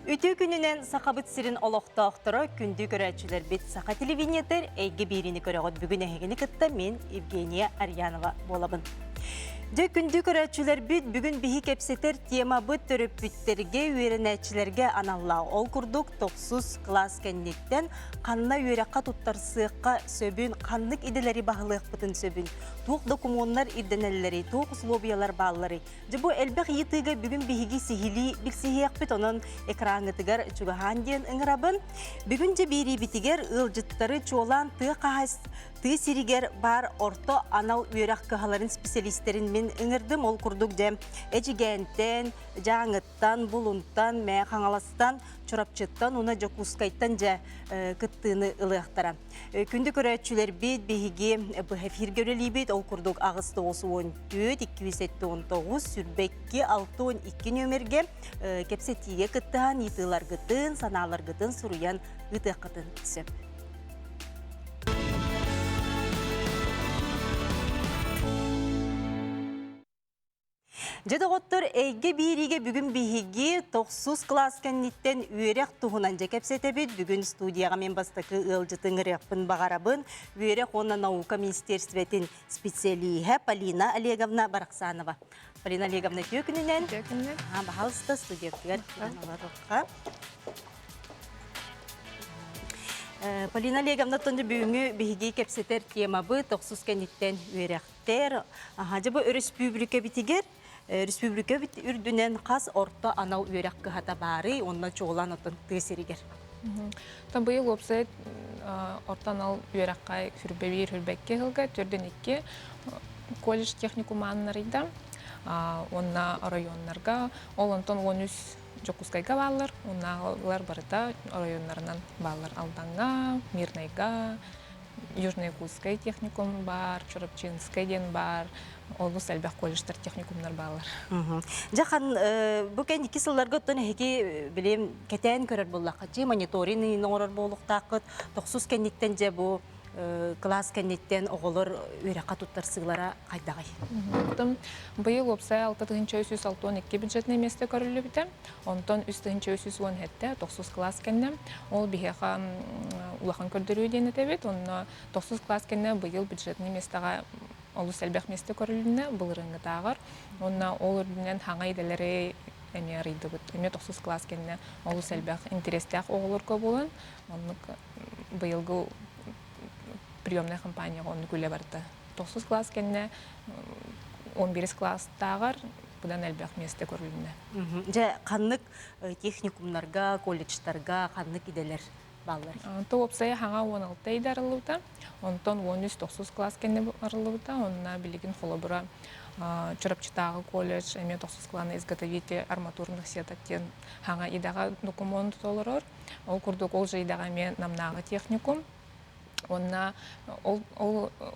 Үтü gününen Сахабыт сирин олоқта оқтыры күнді көрәтшілер бет Саха телевизиятер Эйгэ биэриигэ көрәғыт бүгін әйгені кітті мен Евгения Арьянова болабын. Дө күнді көрәтшілер бет бүгін бігі кепсетер тема бұт түріп бүттерге үйерінәтшілерге аналла ол күрдік Тохсус кылаас кэннэттен қанна үйераққа тұттар сыққа сөбін қанлық иделері бағылық бұтын сөбін. Туқ документар иденеллери, туқ условиялар баллары. Жабу әлбәқ етігі бүгін бігі сихили білсихияқ бет оның экранғытығар чугахан ден ыңырабын. Бүгін же бейрі бітігер ұлжыттары чуолан тұғы қағас Ты сиригер бар орто анал үйрәк кыһаларын специалисттерин мен ыңырдым ол курдук дем эжигенттен, жаңыттан, булунтан, мә хаңаластан, чорапчыттан, уна жокускайттан жа кыттыны ылыақтара. Күнді көрәтчілер бет бейге бұхафир көрелейбет ол курдук ағысты осы 14, 279, сүрбекке 612 нөмерге кепсетиге кыттыған, етылар кыттын, саналар кыттын, сұруян үтіқ кыттын түсіп. Жеді ғоттыр Эйгэ биэриигэ бүгін биһиги Тохсус кылаас кэннэттен үөрэх туһунан жекепсетебит. Бүгін студияға мен бастықы ылжытын ғыряқпын бағарабын. Үөрэх оны наука министерстветін специалиһе Полина Олеговна Барақсанова. Полина Олеговна төкінінен. Төкінінен. Бағалысты студияға. Полина Олеговна тонды бүгінгі биһиги кепсетер темабы Тохсус кэннэттен үөрехтер. Жабы республика битигер. Республика бит үрдүнен қас орта анал үйрәк кыһата бары, онна чоғлан отын тысыригер. Там быйыл опсайт орта анал үйрәккай хүрбекке хылга, түрден икки колледж техникуманнарыйда, онна районнарга, ол онтон 13 жокускайга баллар, онналар барыта районнарынан баллар Алданга, Мирнайга, Южно-Якутскай техникум бар, Чорапчинскай ден бар, олус әлбәқ колледжтар техникумнар балар. Жақан, бүкен 2 сылларға өттен әйге білем кәтәйін көрер боллаққа, же мониторинг норар болуқтақыт, Тохсус кәнеттен же бұл класс кәнеттен оғылыр үйрәққа тұттар сығылара қайдағай. Бұйыл опсай 6.362 бюджетный месте көрілі біті, онтон 3.310 әтті Тохсус класс кәнне, ол бігеға улақан көрдірі дейін әтебет, оны Тохсус класс кәнне бұйыл бюджетный местеға олус әлбәқ месте көріліне бұлырыңы тағыр, оны ол үрдінен хаңа иделері әме арыйды бұд. Әме Тохсус класс кәнне олус әлбәқ интерестәқ оғылыр көп болын, оны бұйылғы приемная компания оны күлі барды. Тохсус класс кәнне 11 класс тағыр, бұдан әлбәқ месте көріліне. Жа қанлық техникумларға, колледжтарға қанлық иделер баллар? То опсая хаңа 16 айды арылыута, онтон 13 Тохсус класс кәнне арылыута, онына білігін қолабыра Чорапчытағы колледж, әме Тохсус кланы изготовитель арматурных сетаттен хаңа идаға документ толырыр. Ол күрдік ол жайдаға мен намнағы техникум. Онна ол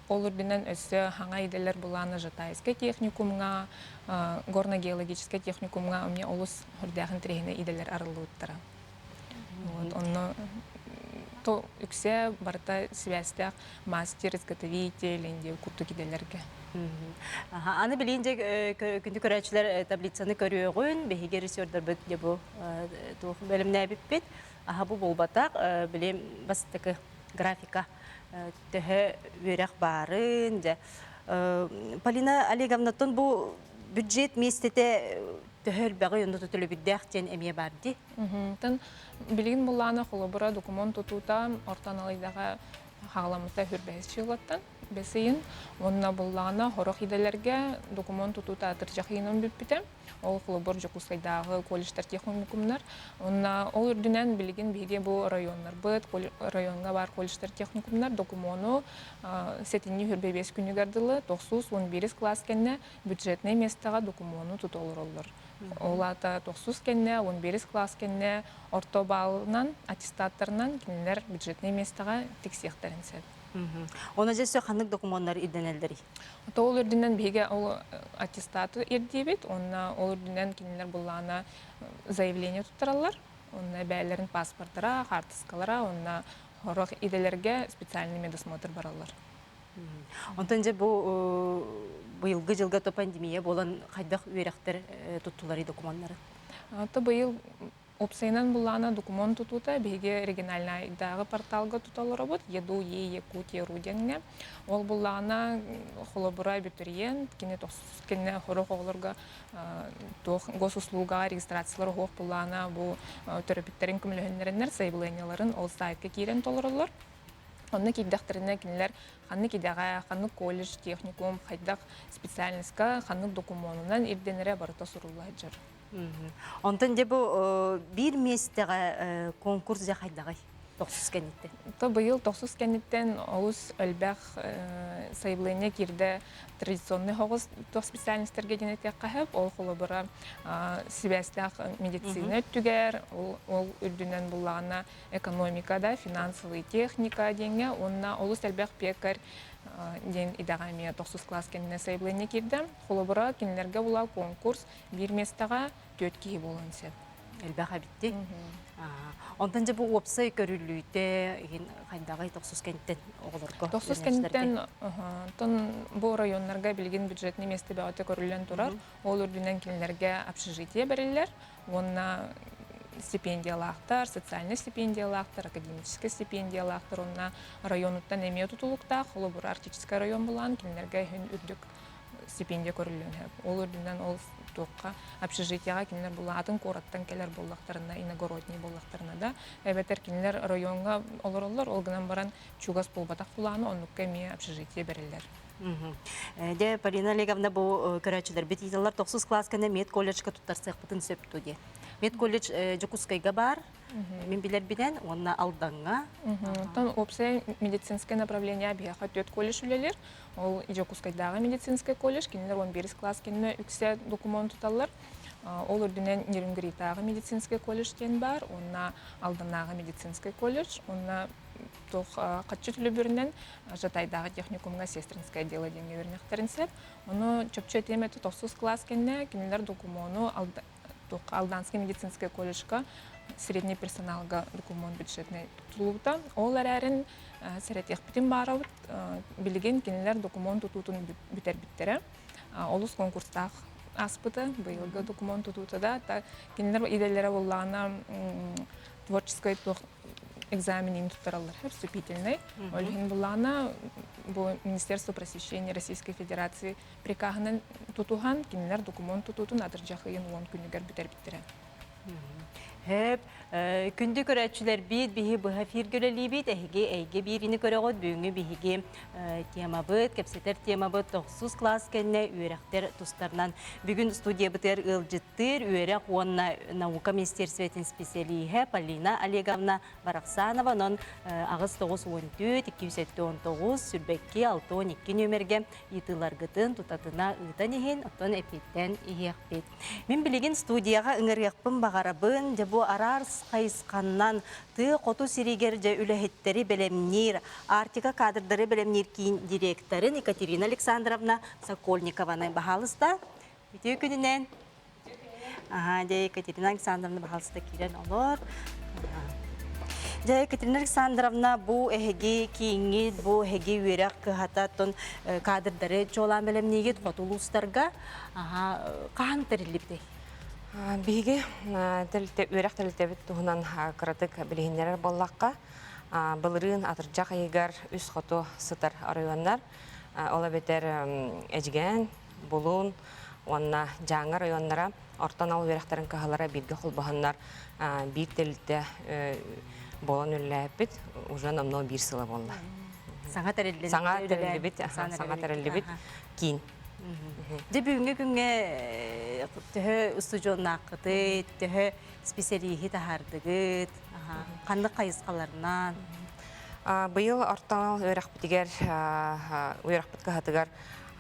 үрдінен өсі хаңа иделер бұланы Жатайскай техникумға, горно-геологическай техникумға, өме олыс үрдіғын тірегіне иделер арылыуттыра. Онна то үксе барта связьтақ мастер, изготовитель, инде күртік иделерге. Аны білейінже күнді көрәтшілер таблицаны көріуғын, бейге ресердер бүт де бұл бөліміне әбіппет. Бұл болбатақ, білейм бастықы графика төхі өрек барын. Полина Олеговна, бұл бюджет местете төхіл бәғі үнді түтілі бүддәқтен әме барды? Білген бұланы қолы бұра документ тұтута ортаналайдағы хағаламыта хүрбәйіз чығылаттан. Бесейін, онына бұллағына хорық иделерге документ тұтута атыржақиынын бүппіті. Ол құлыбыр жүкускайдағы колледжтар техникумнар. Онына ол үрдінен білген бейге бұл районлар бұд, районға бар колледжтар техникумнар документу сетінні хүрбейбес күні гардылы Тохсус 11 класс кәнне бюджетный местаға документу тұтолыр олыр. Олата Тохсус кәнне 11 класс кәнне орто балынан, аттестаттарынан кенелер бюджетный местаға тексияқтарын сәді. Оны жесе қандық документтар ирденелдері? Ол үрдінен бейге ол аттестаты ирдебет, ол үрдінен кенелер бұллағына заявление тұттыралар, оны бәлерін паспорттара, қартысқалара, оны хорақ иделерге специальный медосмотр баралар. Онтан же бұл бұйылғы жылға пандемия болан қайдақ үйректер тұттылары документтары? Бұйыл Опсайнан булана документ тутута биге региональный дагы порталга туталар работ еду Якутия руденге ол булана холобура абитуриент кине Тохсус кэннэ хорох оглорга госуслуга регистрациялар хох булана бу терапевттерин көмөлөннөрнөр заявленияларын ол сайтка кирен толорулар. Онны киддактерине кинилер ханны кидага ханны колледж техникум хайдак специальностька ханны документунан ирденере барыта суруллар жер. Онтон де бу бир местеге конкурс жахайдагай Тохсус кэннэттен. То быйыл Тохсус кэннэттен олус өлбәх заявление кирде традиционный хогыз тох специальностьтерге денетек кахып, ол холобура связьтах медицина түгер, ол үрдүнен буллана экономикада, финансовый техника денге, онна олус өлбәх пекар ден идагами Тохсус класс кэннэ заявление кирде, холобура кинлерге була конкурс бир местага 4 кии болон сеп. Элбәх абитти. Онтан же бу опсай көрүлүйтэ кайдагай Тохсус кэннэттен оголорго. Тохсус кэннэттен тон бу районнарга билген бюджетный месте бәоте көрүлөн турар. Ол үрдүнен кинилерге общежитие берилер. Онна стипендиялактар, социальный стипендиялактар, академический стипендиялактар, онна районуттан эме тутулукта, холобур арктический район булан кинилерге хүн үрдүк стипендия көрүлөн. Ол үрдүнен ол тоққа общежитияға кинилер була атын кораттан келер боллактарына, иногородний боллактарына да. Эбетер кинилер районга олороллар, ол гынан баран чугас болбатак буланы, оннукка эме общежитие берилер. Де Полина Олеговна бу көрәчеләр бит идалар Тохсус класс кэннэ мед колледжка туттарсак бутын сөптү де. Мед колледж Жокускайга бар. Мен билер биден онна алданга. Тон опция медицинское направление бияха 4 колледж үлелер. Ол Жокускайдагы медицинский колледж, кинилер 11 класс кэннэ үксе документ туталар. Ол үрдүнен Нерюнгритагы медицинский колледжтен бар, онна алданагы медицинский колледж, онна тох катчы түлүбүрүнөн Жатайдагы техникумга сестринское дело денге вернектеринсеп, ону чөпчө темети Тохсус класс кэннэ кинилер документу Алданский медицинский колледжка средний персоналга документ бюджетный тулута. Ол әрәрін сәретек бітін барабыт, білген кинилер документ тутутун бүтер-бүттере. Олус конкурстақ аспыты, быйылғы документ тутутуда. Кинилер иделері боллағына творческой экзаменин туттаралар, вступительный. Олхин боллағына Министерство просвещения Российской Федерации прикағынан тутуған кинилер документ тутутун адыржақыйын 10 күнігер бүтер-бүттере. Hep kündü körəçülər bihi bu hafir görəli bit Эйгэ биrini körəgod büyüngü bihi tema bit kapseter tema bit Тохсус класс кэннэ үөрехтер тустарынан бүгүн студия битер ылжыттыр үөрэх онна наука министерствотын специалиhe Полина Олеговна Бараксанова нон агыс 914 279 сүрбекки 612 нөмерге итылар гытын тутатына ытан ихин оттон эпиттен ихиякпит. Мен билеген студияга ыңырыякпын багарабын бу арарс кайысканнан ты коту сиригер же үлехеттери белемнир артика кадрдары белемнир кийин директорын Екатерина Александровна Сокольникованы бахалыста бүтө күнүнен же Екатерина Александровна бахалыста кирен олор же Екатерина Александровна бу эһеги кийинги бу эһеги үөрэх кыхататын кадрдары жолан белемниге котулустарга каан терилипти Биге үөрэх тэлтебит туһунан кыратык билигиннер боллакка былырын атыржак айгар үс хото сытар районнар ола бетер эжген булун онна жаңы районнара ортан ал үөрехтерин кахалара бирге холбаханнар бир телте болон үлләпит уже намно бир сыла болла. Саңа терелибит кин. Де бүгүнгү күнгө төһө студионнакыты, төһө специалиһи тахардыгыт, кандык кайыскаларынан. Быйыл ортан үөрэх битигер үөрэх биткахатыгар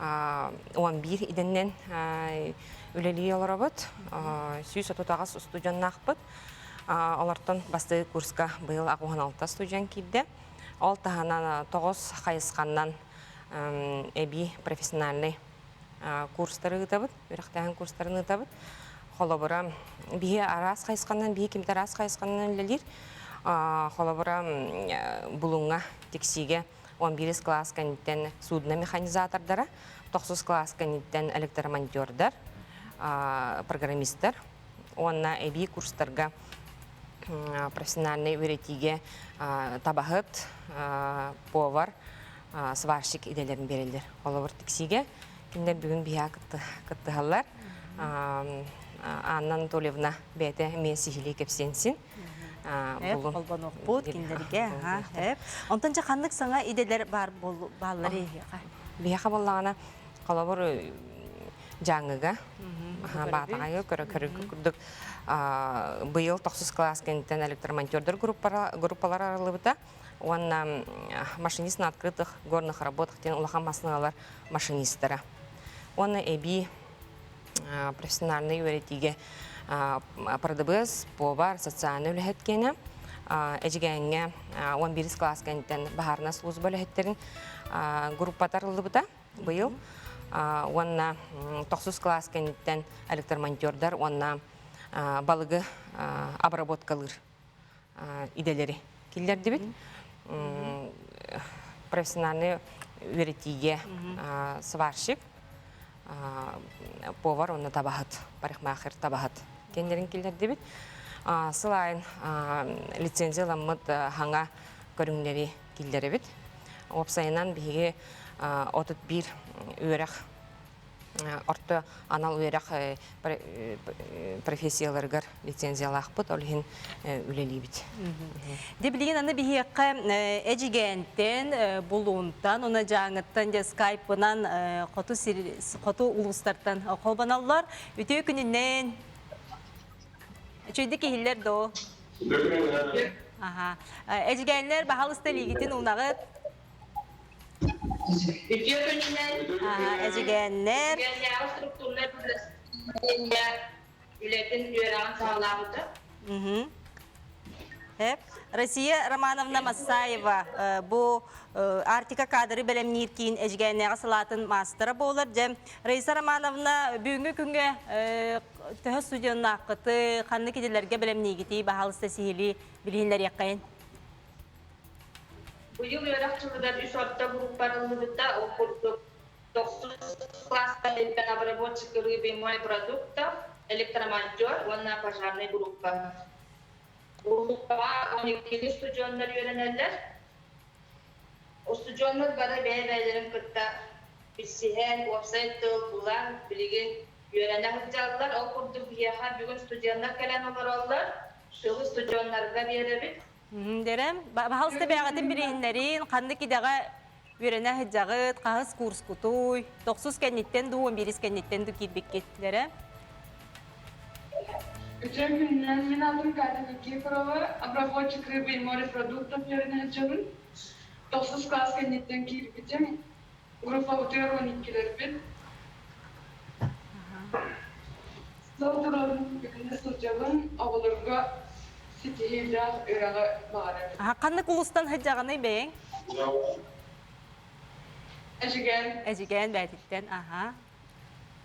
11 иденнен үлелии олорабыт, сүйс отутагас студионнакпыт. Олартан басты курска быйыл агухан 6 студион кирде. Ол таханан 9 кайысканнан эби профессиональный курстары гытабыт, үрәхтәһен курстарын гытабыт. Холобура бие арас кайысканнан, бие кимтер арас кайысканнан лелир. Холобура булунга тексиге 11 класс каниттен судна механизатордара, Тохсус класс каниттен электромонтёрдар, программисттер. Онна эби курстарга профессиональный үөрэтиге табахыт, повар, сварщик иделерин берелер. Оловар тиксиге киндер бүгүн бия кыттыгаллар. Анна Анатольевна бәте мен сихили кепсенсин. Болбон оқпут киндерге. Онтан жақанлық саңа иделер бар баллары еға? Бияқа боллағана қалабыр жаңыға, батағайы көрі күрдік. Бұйыл Тохсус кылаас кенттен электромонтердер группалар арылыбыта. Он машинист на открытых горных работах, тен улахан масыналар машинистера. Он эби профессиональный үөрэтиге продыбыз, повар, социальный үліхеткені. Эжігенге 11 класс кенттен бахарна служба үліхеттерін группатар ылыбыта бұйыл. Он Тохсус кылаас кенттен электромонтердер, он балыгы обработкалыр иделери киллер дебит. Профессиональный үөрэтиге сварщик, повар, он табахат, парикмахер табахат кендерин киллер дебит. Сылайын лицензияламыд хаңа көрүңлери киллер бит. Опсайынан биге отут бир үөрэх орто анал үөрэх профессияларгар лицензиялахпыт олхин үлелибит. Деблеген аны бихиякка эжигентен булунтан, она жаңыттан же скайпынан қоту улустартан қолбаналар. Үтө күнінен чөйді кейілер до. Эжигенлер бағал істелігітін ұнағыт. Эжигенлер. Россия Романовна Масаева bu Арктика кадры белемнир кийин эжигенеге салатын мастера болар. Раиса Романовна бүгүнкү күнгө төһө студиянын акыты канны киделерге белемнигити бахал сесили билинлер якайын. Быйыл үөрэх үс орта группаларында окурдук. Тохсус класстарында обработчик рыбы и морепродуктов, электромонтер, онна пожарный группа. Группа 12 студиондар үйренелер. O stüdyonlar bana beylerin kıtta bilsihen, website bulan, bilgin öğrenen hıcallar. O kurduk yaha bugün stüdyonlar gelen olarlar. Şu stüdyonlarda bir Derem, bahalsta beğetin birihinlerin kandık idaga öğrenen hıcağıt, kahız kurs kutuy, Тохсус kennitten du, 11 kennitten du kirbikket derem. Geçen günden ben aldım akademik prova, обработчик рыбы и морепродуктов öğreneceğim. Тохсус класс кеннеттен кирбитим. Группа өтөрөнүкилер бит. Сотурун бекине сочалын абылырга ситиһилдә өрәгә бара. Каннык улустан хыжаганы бең? Эжиген бәтиттен,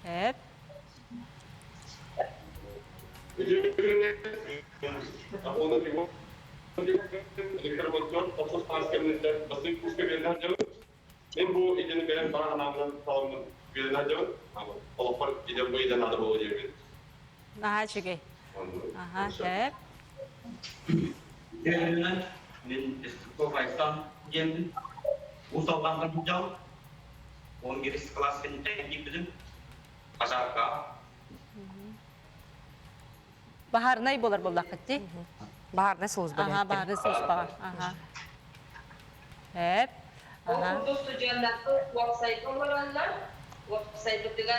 Hep. Tохсус класс-кеннеттен басын курска беренажабын. Мен бу идени берен бара анамдан салымын беренажабын. Олопар иден бу иден ады болу дебин. Чүгей. Hep. Мен Естуков Айсан geldim. Uzallandırdım can. 11 класс кеннеттен кийбидим. Пожарка. Бахарнай болар боллакытти. Бахарна служба. Бахарна служба. Hep. okurduk stüdyonlarda website olarlar. Website'da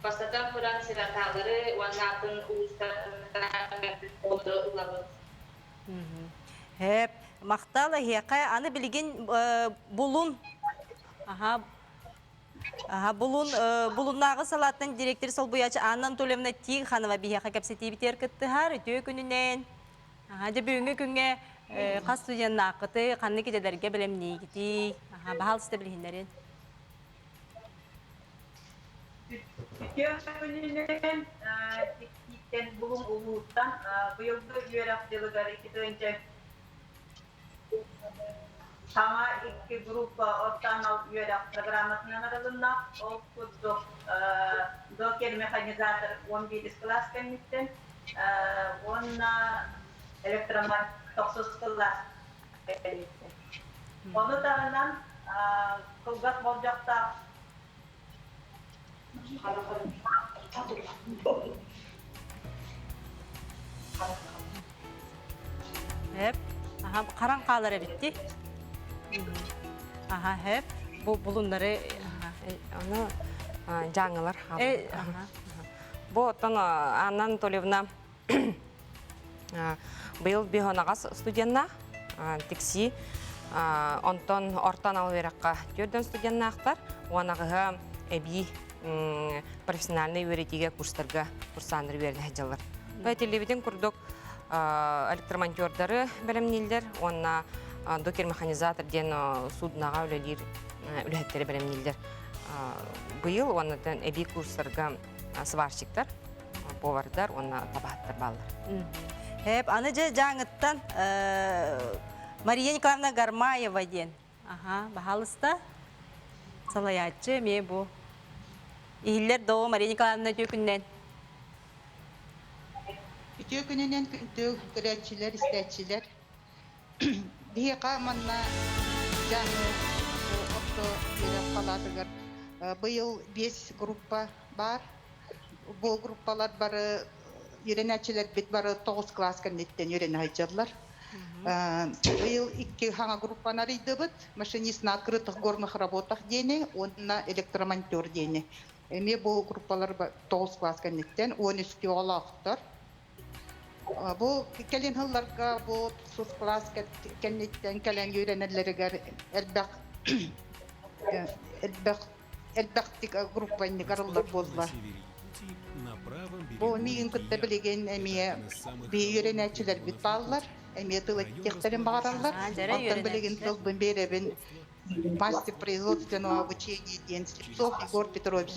бастатан Kur'an siratağları, onların uluslararası Hep. Maqtala hiyaka anı bilgin bulun. Bulunnağı salatın direktörü sol buyaçı Anna Anatольевна Тихонова bihiyaka kapseti biter kıttı har ötüyor gününden. Бүгүнгү күнгө кас студиянын акыты канны киделерге билемни гити. Бахал сте билиндерин. Türkiye'nin tikten bulun olurdan bu yılda üyelik yılları gidince sama iki grup ortaanal üyelik programının arasında okuduk. Doker mekanizatör 11 klas kenitten. Ona электромат Тохсус кылаас. Onu tağından kılgat bolcakta Hep. Aha, karan kalır bitti. Aha, hep. Bulunları. Onu жаңылар. Aha. Bu otan Анна Анатольевна быйыл бихонагас студентна тикси онтон ортан алверакка төрдөн студентнактар уанагыга эби профессиональный өретиге курсандыр берди хаҗалар. Бу телевиден курдук электромонтёрдары белемнилдер, онна докер механизатор ден суднага үлелир үлеттери белемнилдер. Быйыл оннан эби курсларга сварщиктар, повардар, онна табаттар баллар. Hep anıca жаңыттан Мария Николаевна Гармаева ден. Aha, bahalısta salayatçı me bu. İhiller doğu Мария Николаевна tökünden. Tökününden görevçiler, isteçiler. Diye kamanla canı otto bir palatıgar. Bu yıl 5 gruppa var. Bu gruppalar barı yörenetçiler bit barı 9 klas kanitten yörenetçiler. Bu yıl 2 hanga gruppanar idebit. Машинист на открытых горных работах дени, он на электромонтер дени. Эми bu группалар 9 класс канеттен 13 олақтар. Bu kelin hıllarga bu sus klas kannetten kelen yörenetlerger elbaktik gruppayını karıllar bozlar. Bu miyin kıtta bilegen emiye bir yörenetçiler bit bağlar. Emiye tılı teksterin bağırarlar. Alttan bilegen tıl bin bereben мастер производственного обучения ден Слепцов Егор Петрович.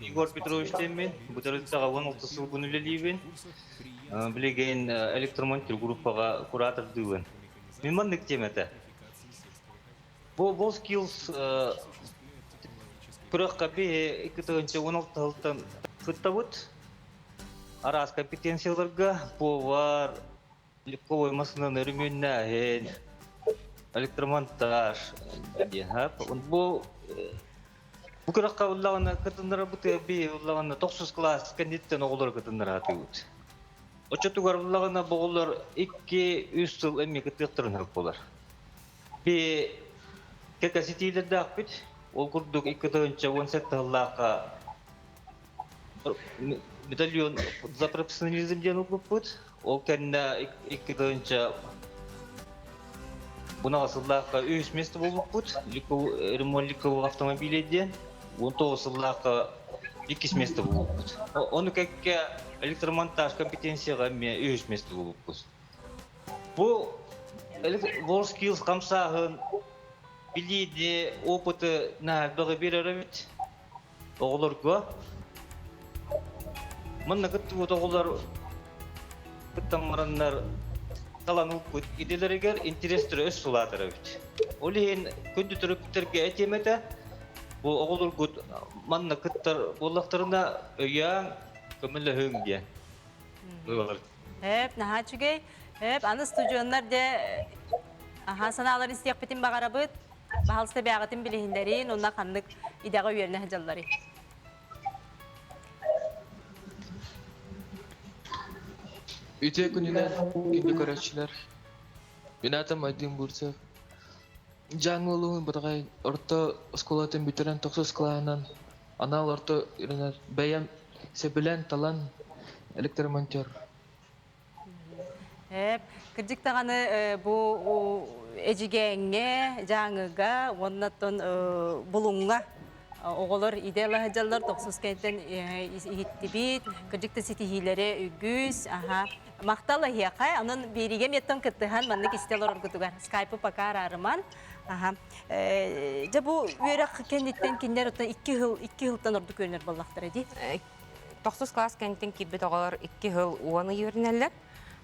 Егор Петрович темен, бұтырыстаға 16 сыл күнілі лейбен, білеген электромонтер группаға куратор дүйбен. Мен мандық теметі. Бұл skills күраққа бе 2-16 жылдан күтті бұд. Арас компетенцияларға повар, легковой машинаны ремонтнахен, электромонтаж. Бұл күраққа ұллағына кітіндері бұты бе ұллағына Тохсус класс кандидаттан оғылар кітіндері аты өт. Очетуғар ұллағына бұғылар 2-3 жыл әме кітіқтірін болар. Бе кәкәсетейлерді ақпет, ол күрдік 2-18 жыллаққа медальон за профессионализмден ұлғып ол кәнна 2-інші бұнаға сыллаққа 3 месті болып ремонт ликовый автомобиледен 19 сыллаққа 2 месті болып. Оны кәкке электромонтаж компетенцияға 3 месті болып. Бұл skills қамсағын білейді опыты нәбігі берер әмет оғылар көа. Мына күтті өт оғылар күттамараннар қалан ұлып еделерігер интерестері өз сұладыр өт. Олейін күнді түріптерге әтеметі бұл оғылар күт мана күттар болақтарына өяң көмілі өңге. Hep naha çüge hep anı stüdyonlar de sanaların istiyaq bitin bağara bıt bahalsta bağıtın bilehinlerin ondan kanlık idağı üyerine hacalları. Üte gününe gibi göreçiler. Benatam Aydın Bursa. Жаңылуын бұрғай орта сколатын бітірен Тохсус кланынан анал орта бәйім себілен талан электромонтер. Кірдік тағаны бұл әжігенге, жаңыға, оннаттан бұлыңға оғылар идеялы хәжалар Тохсус кәнттен ихитті бит, кірдікті сетихилері үгіз, мақталы хияқай, анын береге меттен кіттіған манны кестелер оргытуғар, скайпы пакар арыман. Бұл үөрэх кәнттен кендер оттан 2 жылдан орды көрінер боллақтыр әді? Тохсус класс кәнттен кебет оғалар 2 жыл уаны үйерінелер.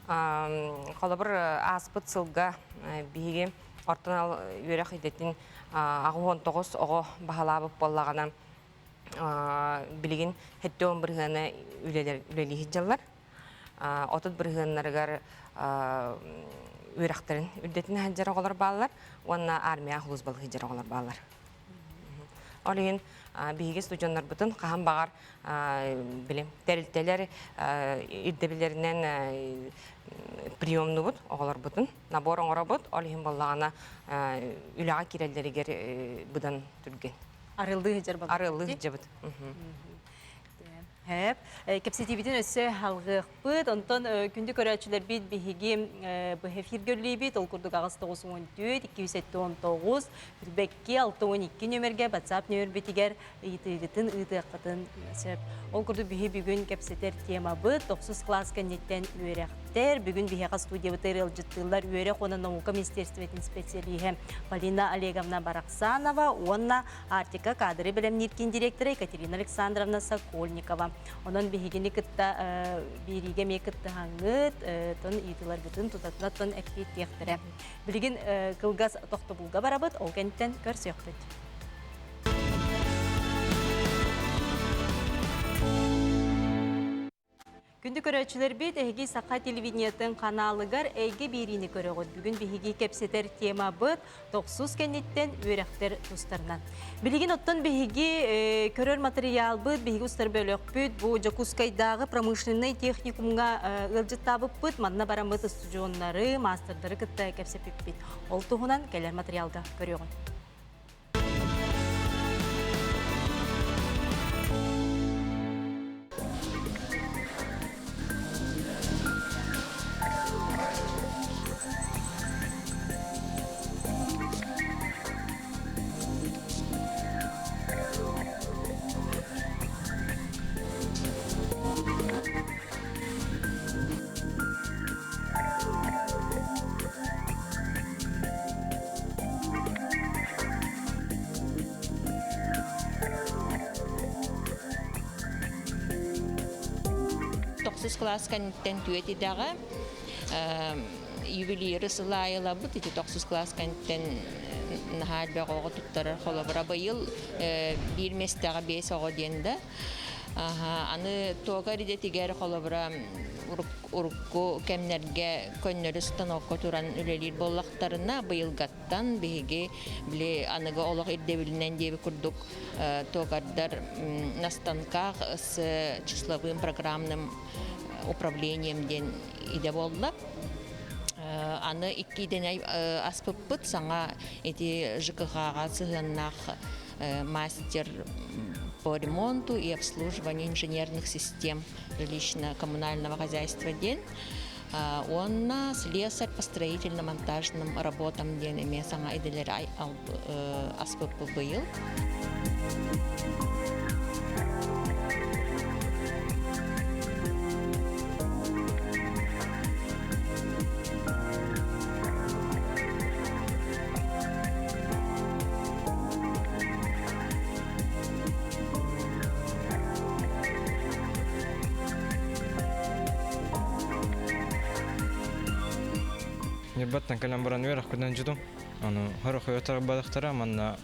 Қалабыр аспыт сылға бейге ортанал үөрэх едетін ағы 19 оғы бағалабып боллағынан билигин хеттон бирганы үлели хиджаллар. Отут бирганнаргар үөрехтерин үлдетин хаджара голар баллар, онна армия хулус бал хиджара голар баллар. Олин биги студенттар бутун кахан багар билем терилтелер ирдебилеринен приемну бут оголар бутун набор оңора бут олин баллагана үлага кирелдеригер будан түрген Арылды хиджар бал. арылы жабыт. Hep. Kepsetibitin össe halgı bıt. Ondan kündü körelçiler bit bihigi bu hefir görlüğü bit. Ol kurduk ağız 914 279 Bekki 612 nömerge WhatsApp nömer bitiger itigitin itiqatın sep. Ol kurdu bihi bugün kepseter tema bıt. Tохсус класс кэннэттен үөрэх. Бүгін бихеға студия бұтырыл жыттылар үөрэх оны наука министерстветін специалиhe Полина Олеговна Бараксанова, онна Артика кадры білім неткен директоры Екатерина Александровна Сокольникова. Онын бихегені кітті биэриигэ мекітті хаңыт, тон итылар бұтын тұтатына тон әкпет тектірі. Білген кылгас тоқты бұлға барабыт, ол кәнттен көрсі өқтіт. Күнді көрәтшілер бет Эйгэ Саха телевидениятын каналыгар Эйгэ биэриине көрөгөт. Бүгін биһиги кепсетер тема быт Тохсус кэннэттен үөрэх тустарынан. Билигин оттон биһиги көрөр материал быт, биһиги устар бөлөк бүт, бу Жакускайдагы промышленный техникумга ылжыттабып быт, манна барамыт студионнары, мастердары кытта кепсепип бит. Ол туһунан келер материалда көрөгөт. Тохсус класс кэннэттен түэтидага ювелиры сылайыла бут ити Тохсус класс кэннэттен нахалбе гого туттарар холобра быйыл бир местага 5 ого денде аны тогар иде тигер холобра урукку кемнерге көннөрү станокко туран үлелир боллактарына быйылгаттан биги биле аныга олог ирдебилинен деби курдук тогардар на станках с числовым программным управлением ден иде болла. Аны 2 денай аспыппыт саңа эти ЖКХ-га сыгыннах мастер по ремонту и обслуживанию инженерных систем жилищно-коммунального хозяйства ден. Он слесарь по строительно-монтажным работам ден име саңа иделер аспыппы быйыл. Баттан калам баран үөрэх күнен жудум. Аны хорох өтөр бадыктара манна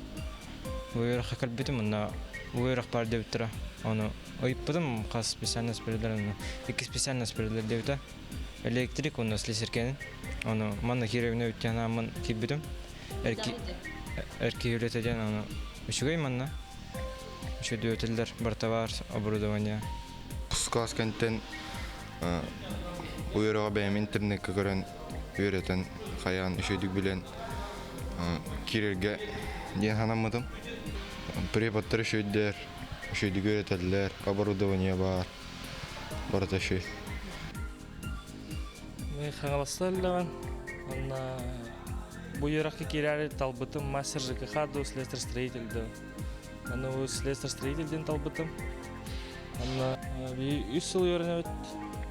үөрэх калбитим манна үөрэх бар дептера. Аны ойппудум кас специальность передерен. 2 специальность передер девта. Электрик он слесаркен. Аны манна киревне үткөн амын кибидим. Эрки юлетеден аны үчүгөй манна. Үчүдө өтөлдөр бар товар оборудование. Класс кенттен үөрөөгө бэм интернетке көрөн үөрөтөн хаян үшөйдүк билен кирерге ден ханаммытым. Преподтар үшөйдер, үшөйдүк үөрөтөлөр, оборудование бар. Барташый. Мен хаңаластарлаган. Ана бу яракка кирәре талбытым мастер ЖКХ до слесарь строительда. Аны у слесарь строительден талбытым. Ана би 3 жыл йөрнөт.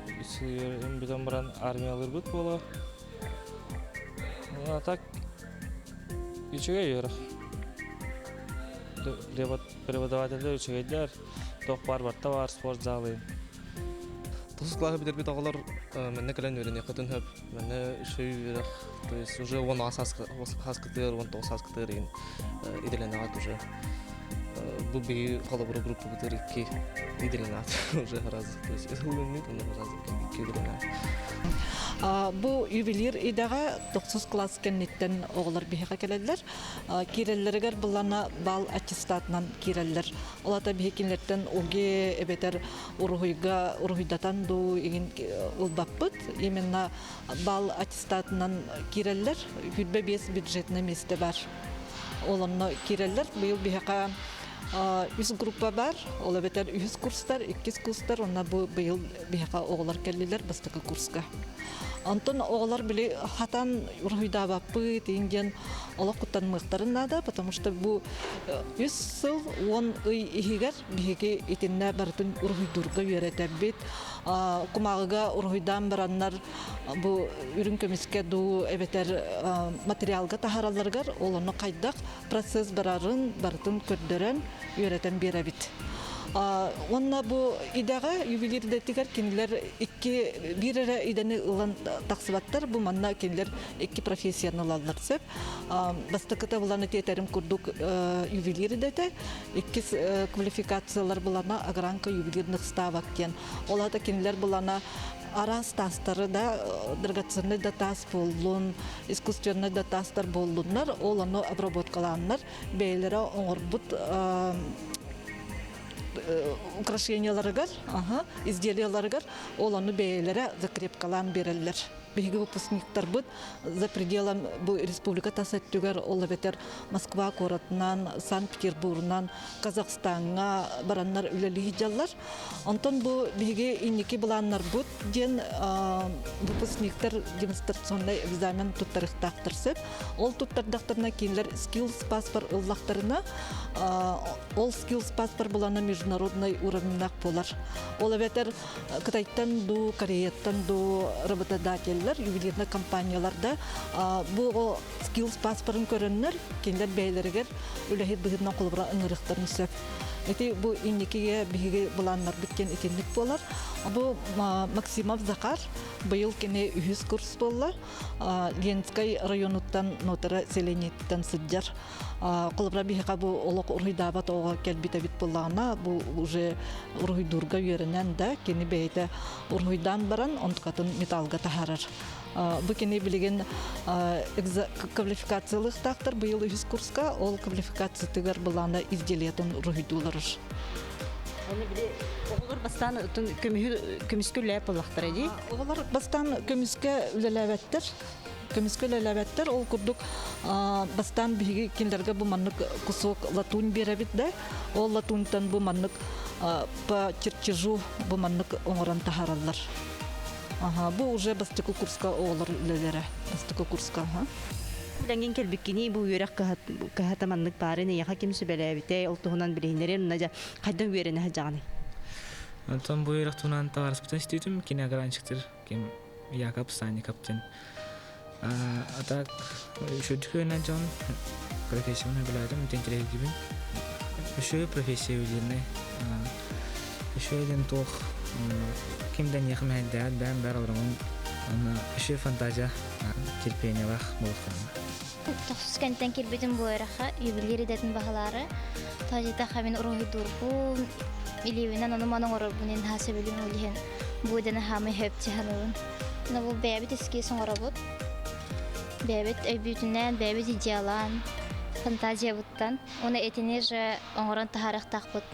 3 жыл йөрдüm битен баран армиялар бут бола. А так үчүгө йөрөх. Преподавательдер үчүгөйдер. Тохпар бар, товар, спорт залы. Тохсус классы битер бит агалар менне келен өрөне кытын хөп. Менне шөй йөрөх. То есть уже он асас хаскытыр, он тос хаскытыр ин иделен агат уже. bu bir kalabura grubu budur iki idilenat уже разы. То есть это не там разы iki idilenat. Bu ювелир идага Тохсус класс кеннеттен оғылар бихеға келелер. Киреллергер бұлана бал аттестатынан киреллер. Олата бихекинлерден оге эбетер урухуйдатан ду еген ұлбаппыт. Именно бал аттестатынан киреллер хүлбе бес бюджетіне месте бар. Оланна киреллер бұйыл бихеға 100 группа бар, ола бетер 100 курстар, 2 курстар, онна бұйыл бихеға оғылар келелер бастықы курска. Антон оғылар біле хатан урхуйда баппы тейінден ола құттан мұқтарын нада, потому что бұл 100 сыл 10 үй ихигер бихеге етінне бартын урхуйдурға үйретәбет. Кумағыға урхуйдан бараннар бұл үрін көмеске ду әбетер материалға тахараларғар, оланы қайдақ процесс барарын бартын көрдерін үйретен берәбет. Онна бу идага ювелирде тигер кинлер бир идени ылан таксыбаттар бу манна кинлер эки профессияны алалар сеп бастыкыта буланы тетерим курдук ювелирде те эки квалификациялар булана агранка ювелирных ставок кен олата кинлер булана арас тастары да драгоценный да тас боллун искусственный да тастар боллуннар оланы обработкаланнар бейлери оңорбут украшенияларыгар, изделияларыгар, оланы бәйлері закрепкалан берелер. Беги выпускниктар бут за пределом республика тасаттыгар олы бетер Москва коратынан, Санкт-Петербургнан, Казахстанга бараннар үлелі жаллар. Антон бу беги инники буланнар бут ден выпускниктар демонстрационный экзамен туттарыктактырсып, ол туттардактарына кейінлер skills паспорт ыллактарына, ол skills паспорт буланы международный уровнях болар. Олы бетер Кытайттан ду, Кореяттан ду работодатель ювелирный компанияларда bu skills паспортын көрөннөр кендер бейлергер үлехит быгытна колбура ыңырыктарын сөп. Эти бу инникиге биге буланнар биткен экенлик болар. Бу Максимов Захар быйыл кене 100 курс болла. Ленинский районуттан нотара селениттен сыджар. Колбура биге бу олок урыйдаба тога келбите бит боллана бу уже урыйдурга үйренен да кене бейте урыйдан баран онткатын металлга тахарар. Бу кене билеген квалификациялык тактыр быйыл 100 курска ол квалификация тигер булана изделиятын урыйдулар. Оны биле оғылар бастан көміскө үләп олақтыр әді? Оғылар бастан көміске үләләбәттер, ол күрдік бастан бігі кендерге бұл маннық құсық латун берәбет де, ол латунтан бұл маннық по чертежу бұл маннық оңыран тахаралар. Бұл уже бастықы курска оғылар үләлері, бастықы курска. Ләңген келбіккені бұл үөрэх кахатаманлық барын яқа кемсі бәләбіте ұлтығынан білейіндерін ұнажа қайдан үөрені хажағаны? Антон бұл үөрэх тұнан тағарыспытын істейтім, кені агранчықтыр, кем Яков Сани каптен. Атак шөдік өйнен жауын профессияны біләдім, тенкелер гибін. Үші профессия өйлеріне. Үші өйден тоқ кемден яқым әлдәд, бән бәр алырымын. Үші фантазия терпение бақ болықтарына. Тохсус кенттен кирбитин буэрэха ювелир идетін бағалары. Тажита хамин урухидурбу, иливинен оны маның орабунен хасы білім өліген бұйданы хамы хөпті хануын. Бұл бәбіт іске соңырабыд. Бәбіт өйбүтінен, бәбіт идеалан, фантазия бұттан. Оны етіне жа оңыран тахарық тақпыд.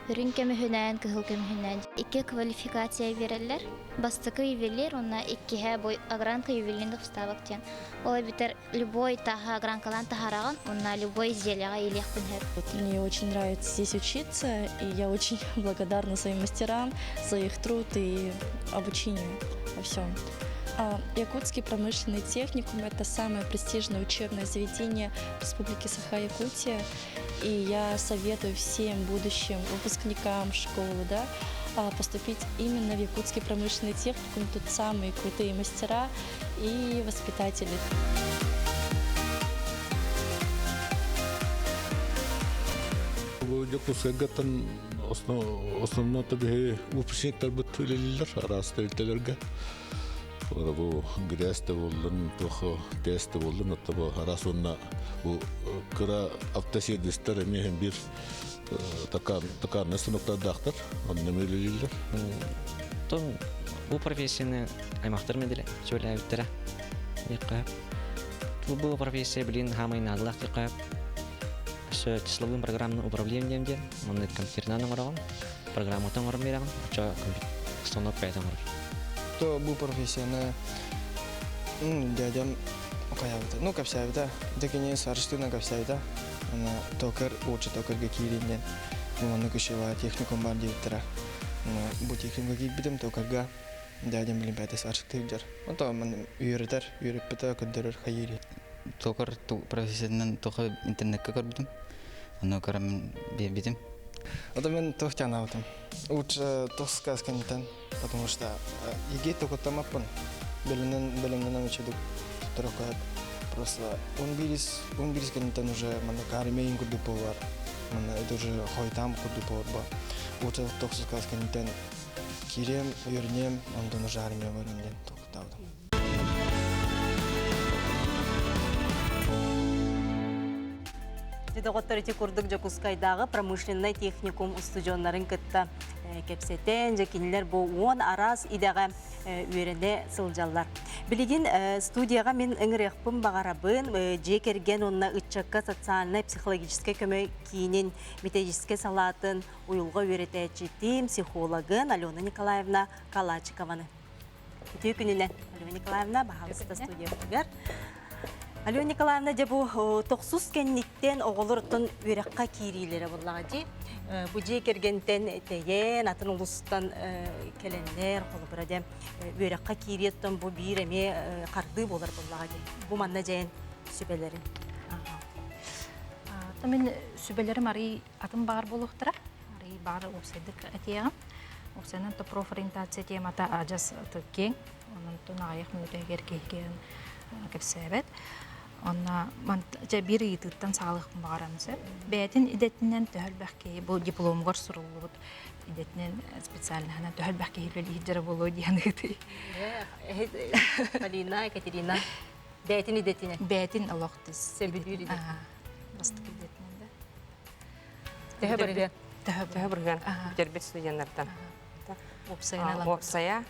Үрін кемі хүнән, кығыл кемі хүнән. 2 квалификация берелер. Бастықы ювелир, онна 2 бой агранка ювелиндік вставок тен. Ола битер любой таха агранкалан тахараган, онна любой изделияға елек пінхеп. Мне очень нравится здесь учиться, и я очень благодарна своим мастерам за их труд и обучение во всем. Якутский промышленный техникум – это самое престижное учебное заведение республики Саха, Якутия. И я советую всем будущим выпускникам школы поступить именно в Якутский промышленный техникум. Тут самые крутые мастера и воспитатели. Якутскагатан основно табе выпускниктар бутылилер арастыртелерге. Бу грязьте болдун, тохо тесте болдун, оттабы арасында бу кыра автосервистер эмехен бир такарны сыныктардактар, онны мөлелилер. Том бу профессияны аймактар менен сөйләп Якап. Бу профессия билин хамайналлах якап. Числовым программным управлением ден, он компьютерный орган, программу там орган, ча установка там орган. То бу профессияны дядям каявда. Ну капсайда, декене сарштына капсайда. Она токар учит токарга киринен. Муны кышыва техникум бар дейттера. Бу техникумга кибидем токарга дядям билин бәте сарштыйдыр. Онто мен үйрәтер, үйрәп бите көддөрөр хайыри. Токар профессиядан токар интернетке көрдүм. Аны карам бедим. Это мен тохтяна вот. Лучше тохскас канитан, потому что еге только там апан. Беленен нам еще трохи просто он бирис канитан уже мана кармеин куду повар. Мана это уже хой там куду повар ба. Лучше тохскас канитан кирем юрнем он до нажарме варенден тохтау. Доғыттарыты күрдік Жокускайдағы промышленный техникум студионларын кітті кепсетен, жекенілер бұл 10 арас идаға үйеріне сылжалар. Білеген студияға мен үңірекпін бағарабын, жекерген онына үтчакка социальной, психологической көмек кейінен методической салатын ұйылға үйретәчетім психологын Алена Николаевна Калачикованы. Үтей күнінен Алена Николаевна бағалысты студия бұлғар. Алена Николаевна, бұл Тохсус кенниттен оғылыртын үөрехқа кирийлері бұллағы. Бұл жей кергентен тейен, атын ұлыстан келенлер, қолы бұраде үөрехқа кириеттен бұл бір әме қарды болар бұллағы. Бұл манна жайын сүбелерін. Мен сүбелерім арый атын бағар болуқтыра. Арый бағар оқсайдық әтеяғым. Оқсайнан то профориентация темата ажас тұккен. Оның тұн аяқ мүнітегер кейген кепсәбет. Онна ман жабир итыттан саалыктын багарамсы. Бәтин идетинен төхөлбәкке бу дипломгор сурулут. Идетинен специально хана төхөлбәкке хилбели болу дияныгы. Полина, Екатерина. Бәтин идетинен. Бәтин алоқтыз. Себир идет. Бастык идетинен да. Төһөбүргән. Тербет студенттардан. Опсая.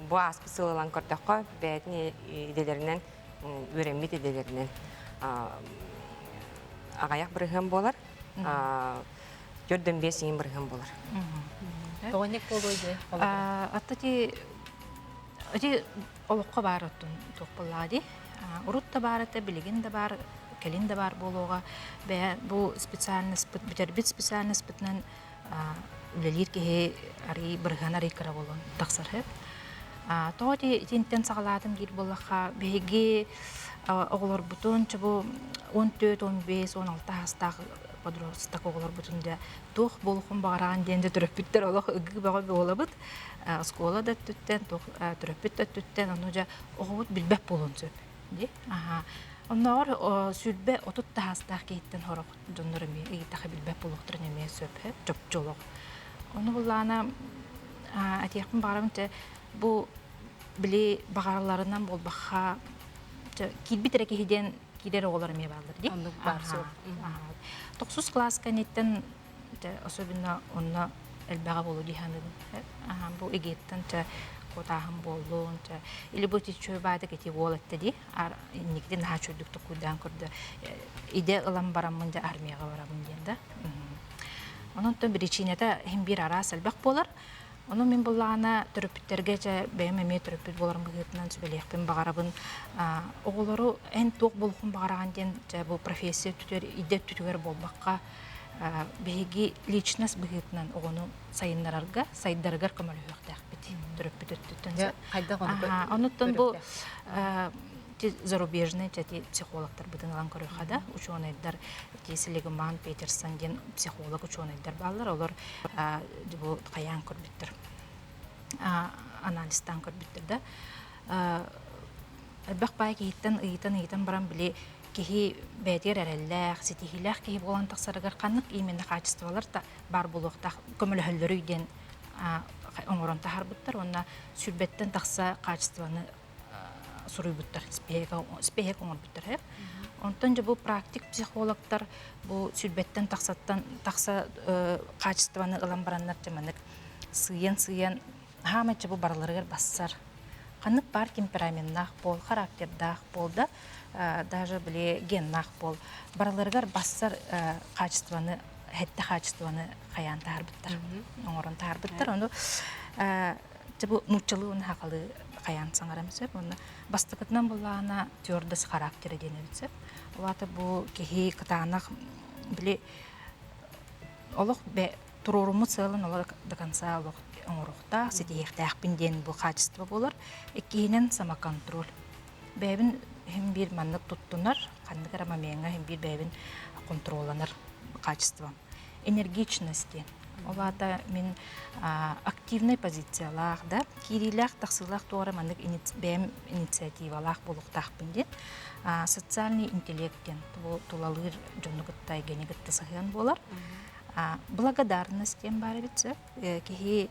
Бу аспысылан кортакка бәтин иделеринен Үремит иделеринен ағаяқ бірігін болар, көрден бес ең бірігін болар. Тоғынек болуйды? Аттати олыққа бар оттын тоқпылады. Урут да бар, білігін да бар, келін да бар болуға. Бұл бітербіт специальность бітінен үлелер кеге арый бірігін арый кіра болуын тақсарып. Тоғыды тентен сағаладым кел болаққа бәйге оғылар бұтын, чыбы 14-15-16 астағы подростық оғылар бұтында тоқ болуқын бағараған денде түріппіттер олық үгі баға болы бұд. Скола да түттен, түріппіт да түттен, оны жа оғылыт білбәп болуын сөп. Оннағыр сүлбә отытта астағы кейттен хорақ жонларыме, егітақы білбәп болуқтырын еме сөп, жоп жолық. Оны бұллағына әтеқпін бағарамын bu bile bağırlarından bol baxa kilbitere kehiden kider oğulları mı vardır değil? Anlık var. Tохсус kılаас kanitten особенно onunla elbağa bolu dihanın. Bu egetten kotahım bolu. İli bu tişö bağda keti oğulattı değil. Nikden daha çöldük tokudan kurdu. İde ılan baramınca armiyaga baramınca. Onun da bir içinede hem bir ara selbak bolar. Onu men bullana törüptlerge BMM törüpüt bolarım bugütünden sübelekpin bağarabın oğulları en toq bolğun bağaragan den bu professiya tütөр ide tütөр bolbaqqa begi личность bugütünden onu sayınlarga saydargar kömölüqdaq bit törüpüt tütön. Onutdan bu зарубежный психологтар бутын алан көрөхада ученыйдар Селигман Петерсон ден психолог ученыйдар баллар олар бу каян көрбүттөр анализтан көрбүттөр да бак бай кейттен ыйтан барам биле кихи бетер эреллах ситихилах кихи болан таксарыгар канык именно качестволар да бар булукта көмөлһөллөрүйден оңорон тахарбыттар онна сүрбеттен такса качествоны суруйбуттар, спехе коңорбуттар хеп. Онтон же бу практик психологтар бу сүрбеттен тақса качествоны ылан бараннар жаманык сыйын хамачы бу бараларыгар бассар. Канык бар темпераментнах бол, характердах бол да, даже биле геннах бол. Бараларыгар бассар качествоны, хетте качествоны каян тарбыттар. Оңорон тарбыттар. Ону бу нуччалыгын хакалы каян саңарамсып, оны бастыкытынан булана твердость характера денебитсеп. Олата бу кихи кытанах биле олох бе туруруму целын олар до конца олох оңорухта сетиехтахпин ден бу качество болар. Экинен самоконтроль. Бебин хим бир маннык туттунар, кандыгара мамеңа хим бир бебин контролланар качество. Энергичности. Олата мен активный позициялах, да, кирилах, тахсылах туара маннык бем инициативалах болуктахпин ден. Социальный интеллектен тулалыр жонугуттай генегитте сахыган болар. Благодарность тем барыбитсе, кихи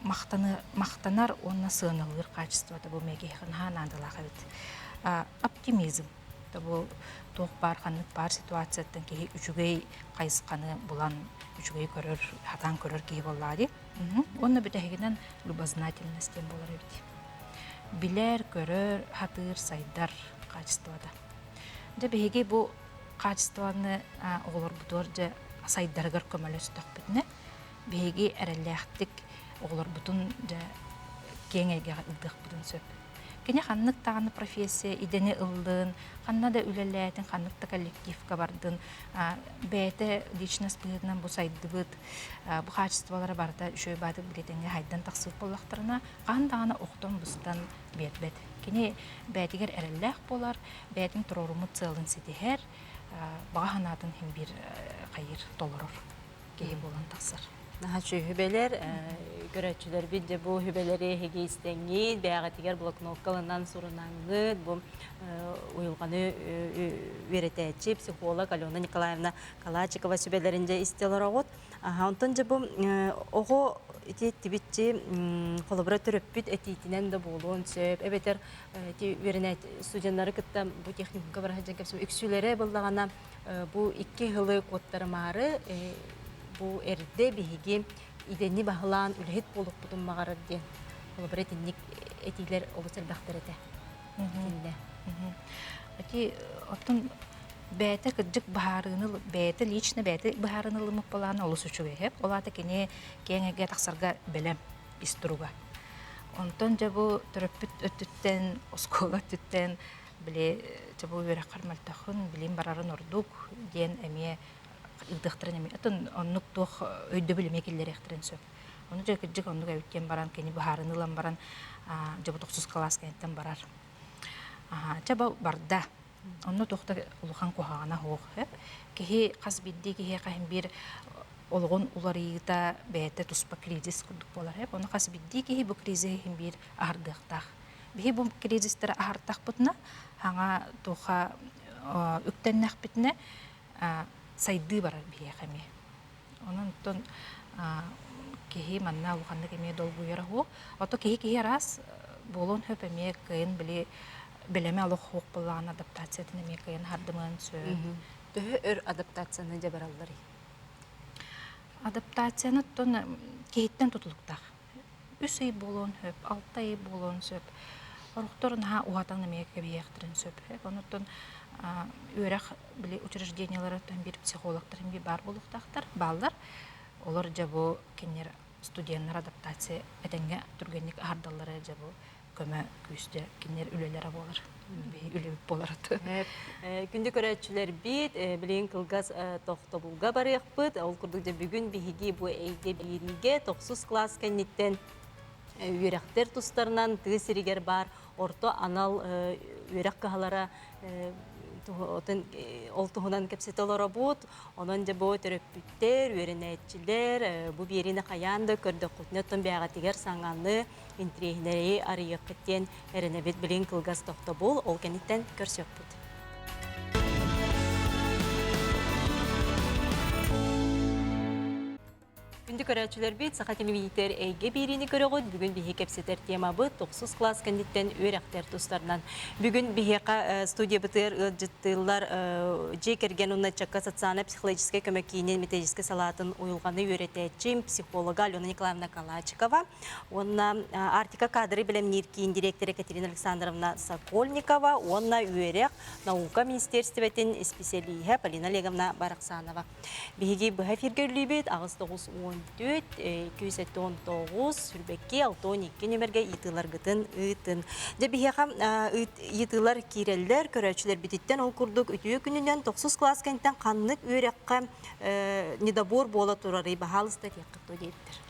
мақтанар онна сыналыр качество табу мегехан ханадалаха бит. Оптимизм табу тоқ бар ханнык бар ситуацияттан кихи үчүгей кайсыканы булан үчүгей көрөр, хатан көрөр кихи боллади. Онна битегинен любознательность тем болар бит. Билер, көрөр, хатыр, сайдар качествода. Же беге бу качествоны олар бутор же сайдаргар көмөлөстөк битне. Беге эрелектик олар бутун же кеңеге ылдык бутун сөп. Кене ханнык таганы профессия идене ылдын, ханна да үлелетин, ханныкта коллективка бардын, бәйте личность быдынан бу сайдыбыт, бу качестволары барда үшөй бады билетенге хайдан тақсып боллақтарына, қан тағаны оқтон бұстан бет-бет. Кене бәйтігер әрелләқ болар, бәйтін тұрорумы цылын сетихер, бағанатын хем бір қайыр толырыр, кейі болан тақсыр. Наһачы хүбелер, көрәтчүләр бидде бу хүбеләре хегейстәңги, бәгатигәр блокноккалынан сурынаңны, бу уйылганы веретәчи психолог Алена Николаевна Калачикова сүбеләрендә истеларагот. Онтон же бу ого тибитчи коллаборатор өппит этитинен дә булуын сөп. Эбетер веренәт студентлары кытта бу техникага бараҗан кепсә үксүләре буллагана бу 2 хылы кодтармары бу эрде биһиги идени баһлаан үлһит болуп бутун магарар ден. Коллаборативник этилер олусер бахтарете. Ати оттон бәйте кыджык баһарыны, бәйте лично бәйте баһарыны лымык баланы олус үчүгө хеп. Олата кене кеңеге таксарга белем иструга. Онтон жабу төрөппүт өттүттен, оскола түттен биле жабу үөрэх кармалтахын билим барарын ордук ден эме илдыктырын эме. Атын оннук тох өйдө билеме келлер эхтерен сөп. Оны же кыджык оннук өттен баран кени баһарыны лам баран жабу Тохсус кылаас кенттен барар. Жаба барда онно тохта улухан кухагана хоох хеп. Кихи кас бидди кихи кахим бир олгон уларыйта бәйте туспа кризис курдук болар хеп. Оны кас бидди кихи бу кризис хим бир ардыктах. Бихи бу кризистер артак бутна хаңа тоха үктеннах битне сайды барар бихи хами. Онон тон кихи манна улуханды кеме долгу яра хо. Ото кихи раз болон хеп эме кыйын били белеме алох хук булган адаптацияны мекайын хардымын сө. Төһө өр адаптацияны да бараллары. Адаптацияны тон кейттен тутулуктак. 3 ай болон хөп, 6 ай болон сөп. Орукторун ха уатаңны мекке биектирин сөп. Онуттон үөрэх биле учреждениялары тан бир психологтар бир бар болуктактар, балдар. Олар жабу кенер студенттер адаптация этенге тургенник ардаллары жабу көмө күстө кинер үлелер болар. Үлеп болар. Күндү көрәтчүләр бит, билен кылгас тохтобулга барыппыт. Ол курдук да бүгүн биһиги бу эйгэ биэриигэ Тохсус кылаас кэнниттен үөрехтер тустарынан тыгысыригер бар. Орто анал үөрэх каһалара ол туһунан кепсетолора бут. Онон да бу төрөппүттер, үөренәтчилер, бу биэрини хаянда көрдө кутнеттон бягатигер саңанны интригнери арыйыккеттен эренебит билин кылгас тохтобул ол кенниттен көрсөппүт. күнді көрәтшілер бейт, Саха телевизитер Эйгэ биэриигэ көріғыд, бүгін бейе кепсетер тема бұд, Тохсус класс кандиттен үөрехтер тұстарынан. Бүгін бейеқа студия бұтыр жыттылар жекерген ұнатчаққа социальной, психологической көмеккейінен методической салатын ойылғаны үйрететчим психолога Алена Николаевна Калачикова. Онна артика кадры білемнер кейін директор Екатерина Александровна Сокольникова, онна үөрэх наука министерстветін специалиге Полина Олеговна Бараксанова. Бейге бұға фергерлейбет, ағыз 9-14, 219, сүрбекке 6-12 нөмерге итылар ғытын ұйтын. Бейге итылар керелдер, көрәтшілер бітіттен ол күрдік үтіе күнінен Тохсус класс кәнттен қанлық өйрекқа недобор бола тұрары бағалысты текқытты дейттір.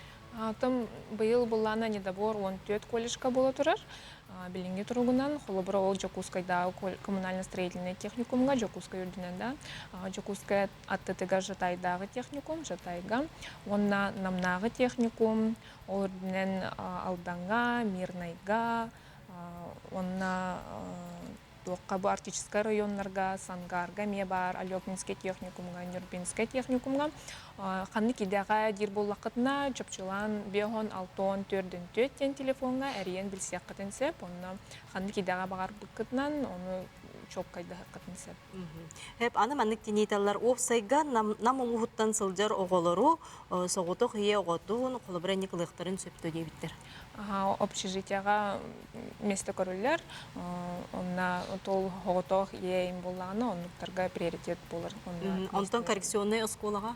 Там быйыл буллана недобор 14 колледжка бола турар. Билинге тургунан холобро ол Жокускайда коммунально-строительный техникумга Жокуска юрдиненда. Жокуска аттытыга Жатайдагы техникум, Жатайга. Онна намнагы техникум, ординен Алданга, Мирнайга, онна Тоққабы Арктический районларга, Сангарга, Мебар, Алёпинский техникумга, Нюрбинский техникумга. Қанны кедеға дир боллақытына чөпчілан беғон 6-4-4 телефонға әріен білсек қытын сеп. Онна қанны кедеға бағар бұқытынан оны чөп қайды қытын сеп. Хеп аны маннык тенейталар офсайға нам олуғыттан сылжар оғылыру соғытық ие оғытуын қолыбырайны қылықтарын сөпті дебіттер. Общежитияға место көрілер, онна тол оғытық ие им болағына, онықтарға приоритет болар. Онтан коррекционный осколаға?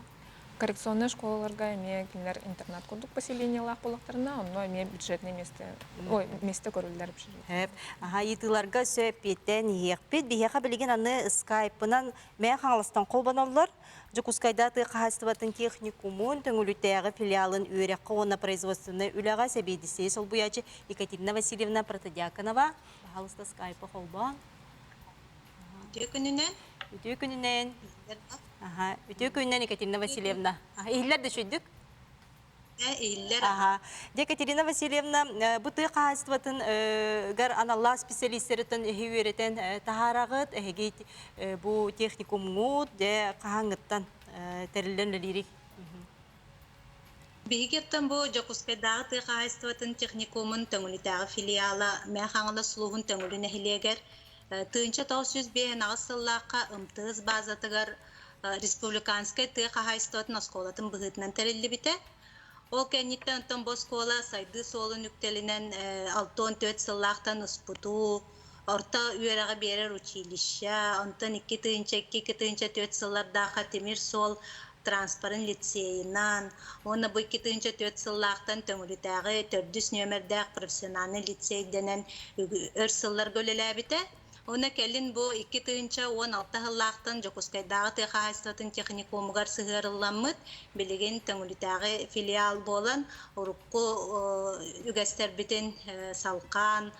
Коррекционный школаларга эме кинер интернат курдук поселениялар болактарына, онно эме бюджетный место көрүлдер бишир. Хеп, итыларга сөйпеттен ехпет, бияха билеген аны скайпынан мен хаңлыстан колбаналар. Жокускайда қағастыватын техникумун төңүлүттәгы филиалын үөрекка онна производственный үләгә сәбедисей сол буячы Екатерина Васильевна Протодиаконова. Бахалыста скайпы холба. Үтө күнүнен. Үтө күнүнен Екатерина Васильевна. Иһиллер дә шүддүк? Екатерина Васильевна, бұты қағастыватын ғар аналла специалистеретін үйеретін тахарағыт, әгейт бұл техникумғыт, де қағаңыттан тәрілден лирик. Бейгеттен бұл Жокускайдағы қағастыватын техникумын төңілітағы филиалы мәхаңылы сұлуғын төңілін әхілегер. Тыңча 905 ағысыллаққа ұмтыз базатығар республиканскай қағастыватын осколатын бұғытынан тәрілі біті. Ол кәнеттен ұнтан боскола сайды солы нүктелінен 6-4 сыллақтан ұспыту, орта үйераға берер училища, ұнтан 2-4 сыллардағы темір сол транспорын лицейінан, оны бұл 2-4 сыллақтан төңілітәғі 400 нөмірдәқ профессиональный лицейденен өр сыллар көлелі әбіті. Оны кәлін бұл 2-16 ғыллақтан Жокускайдағы тәқағастатын техникумығар сығырылламыд, білеген төңілітәғі филиал болан, ұрыққы үгәстер бітін салқан,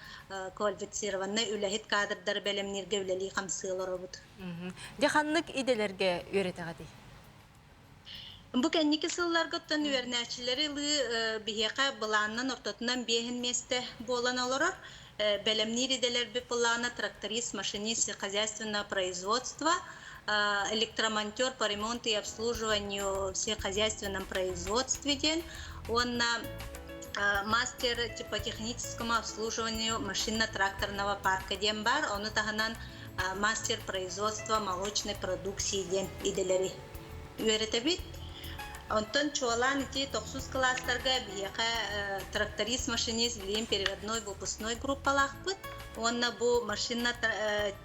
квалифицированны үләхет кадрдар бәлемнерге үләлі қамсығылар обыд. Деханлық иделерге өретіғады? Бұл кәннекі сылларғыттан үйернәчілері бігеқа бұланның ортотынан бейін месті болан олырыр. Бәлемнер иделер біпыланы тракторист, машинист и хозяйственное производство, электромонтер по ремонту и обслуживанию в хозяйственном производстве. Он мастер по техническому обслуживанию машинно-тракторного парка Дембар, он таханан мастер производства молочной продукции иделери. Үйеретебит. Онтон чуалан ити Тохсус класстарга бияка тракторист, машинист, билим переводной, выпускной группалахпыт. Онна бу машина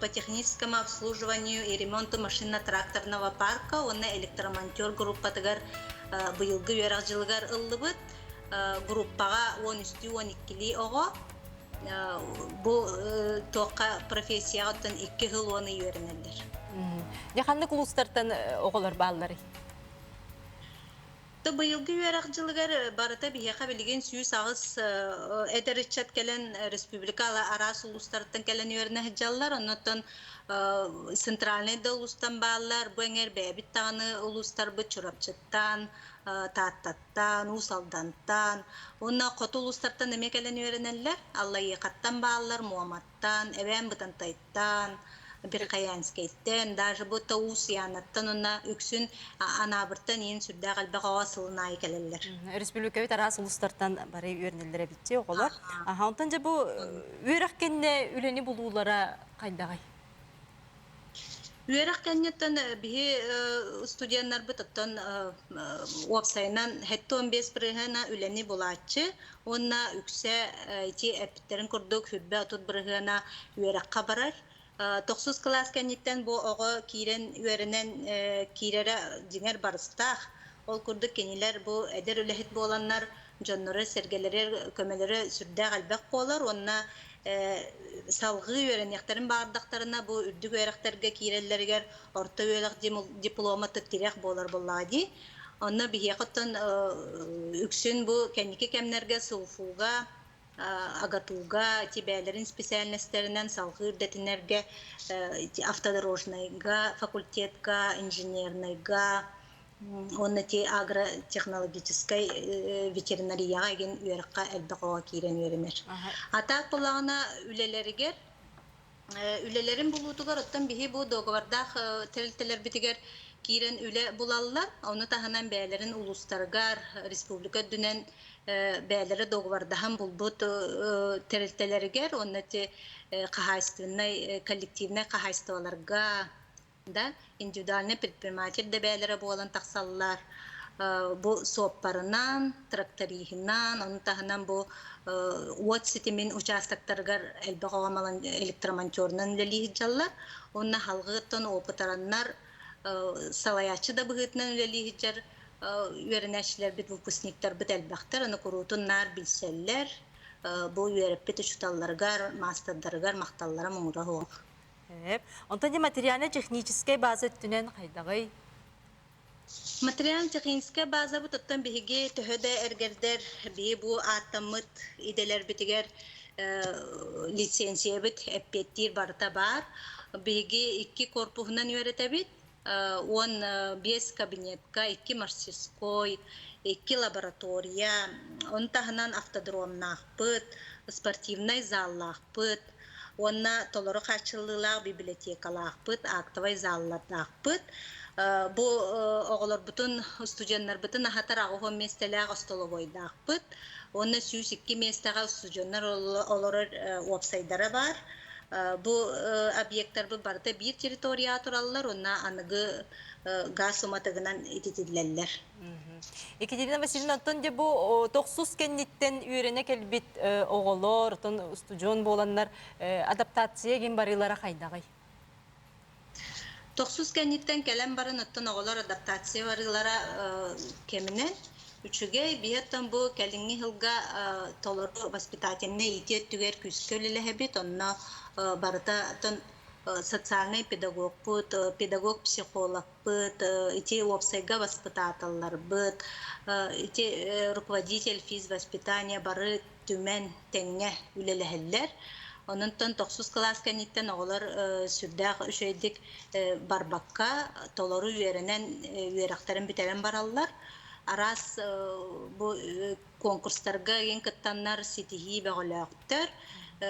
по техническому обслуживанию и ремонту машинно-тракторного парка, онна электромонтер группа тагар быйылгы үйерак жылгар ыллыбыт. Группага 13-12 ого. Бу тоққа профессия оттан 2 жыл оны үйеренелер. Яханны кулустартан оголар баллары? Быйылгы үйерак жылгар барыта бияка билген сүйүс агыс эдеричат келен республикала арас улустардан келен үйерне жаллар, оннотон центральный да улустан баалар, буэңер бэбит таны улустар бы чурапчыттан, тааттаттан, усалдантан, онна коту улустардан эме келен үйеренелер, алла екаттан баалар, муаматтан, эбен бытантайттан, bir kayanskeytten, даже bu tavus yanattan ona üksün anabırtan yin sürdə qalbə qava sılına ikelerler. Республика тарас улустардан бары үйренелдере битти оголор. Онтан bu үөрэх кэннэ үлени булуулара кайдагай? Үөрэх кэннэттен биһи студенттар бытыттан вебсайынан 15 бирыгына үлени булачы. Онна үксә ити эптерин курдук хүббә отут бирыгына үөрәккә барар. Тохсус кылаас кэннэттен бу ого кирен үөренен кирере диңер барыстах. Ол курдук кенилер бу эдер үлехит боланнар жонноры сергелери көмелери сүрдә галбак болар. Онна салгы үйренектерин бардактарына бу үрдүк үйректерге киреллергер орта үйрек дипломаты тирек болар буллади. Онна бихекоттан үксүн бу кеники кемнерге сылфуга, агатуга, тибелерин специальностеринен салгы үрдетинерге автодорожныйга, факультетка, инженерныйга, онна ти агротехнологической ветеринарияга еген үйрекка элбекога кирен үйремер. Атак булагына үлелерин булутугар оттан бихи бу договардах терилтелер битигер кирен үле булаллар. Оны таханан бәлерин улустаргар республика дүнен бәлери договардахан булбут терилтелергер, онна ти кахайственный коллективный кахайстваларга да индивидуальный предприниматель де бәлері болан тақсаллар. Бұл соппарынан, тракторихынан, оның тағынан бұл уот сетемен участоктарғар әлбі қоғамалан электромонтернан лелейі жаллар. Онына халғыттан опытараннар салаячы да бұғытынан лелейі жар үйерінәшілер біт выпускниктар біт әлбақтар. Оны құрутыннар білселлер. Бұл үйеріп біт үшталларғар, мастардарғар, мақталлара мұңыра оқ. Онтан материально-техническая база түнен қайдағай? Материально-техническая база бұт оттан бігі төхөді әргердер бі бұ аттамыт иделер бітігер лицензия біт әппеттер барыта бар. Бігі 2 корпуғынан үйреті біт, 15 кабинетка, 2 мастерской, 2 лаборатория, он тағынан автодромнақ бұт, спортивный заллақ бұт, онна толору қачылылақ библиотекалақ бұт, актовай заллардақ бұт. Бу оғылар бұтын студенттар бұтын ағатар ағуғы местеләғ остоловойдақ бұт. Онна 2 местаға студенттар олар вебсайдары бар. Бу объекттар бұл барда бір территория туралылар, онна анығы газ уматығынан ететілелер. Екатерина Васильевна, оттан де бұл Тохсус кэнниттен үйрене келбет оғылар, студион боланлар адаптация ген барылара қайдағай? Тохсус кэнниттен келен барын оттан оғылар адаптация барылара кемінен. Üçüge biyattan bu kelini hılga toluru воспитательне итет түгер küskölele hebit onna barata ton социальный педагог бут, педагог психолог бут, ити вебсайга воспитателлар бут, ити руководитель физвоспитания бары түмен теңне үлелехеллер. Онунтан Тохсус кылаас кэнниттен оғылар сүрдәқ үшейдік барбакка толору үйерінен үйерақтарын бітелен бараллар. Арас bu konkurslarga ген кыттаннар ситихи бәғыләқтер.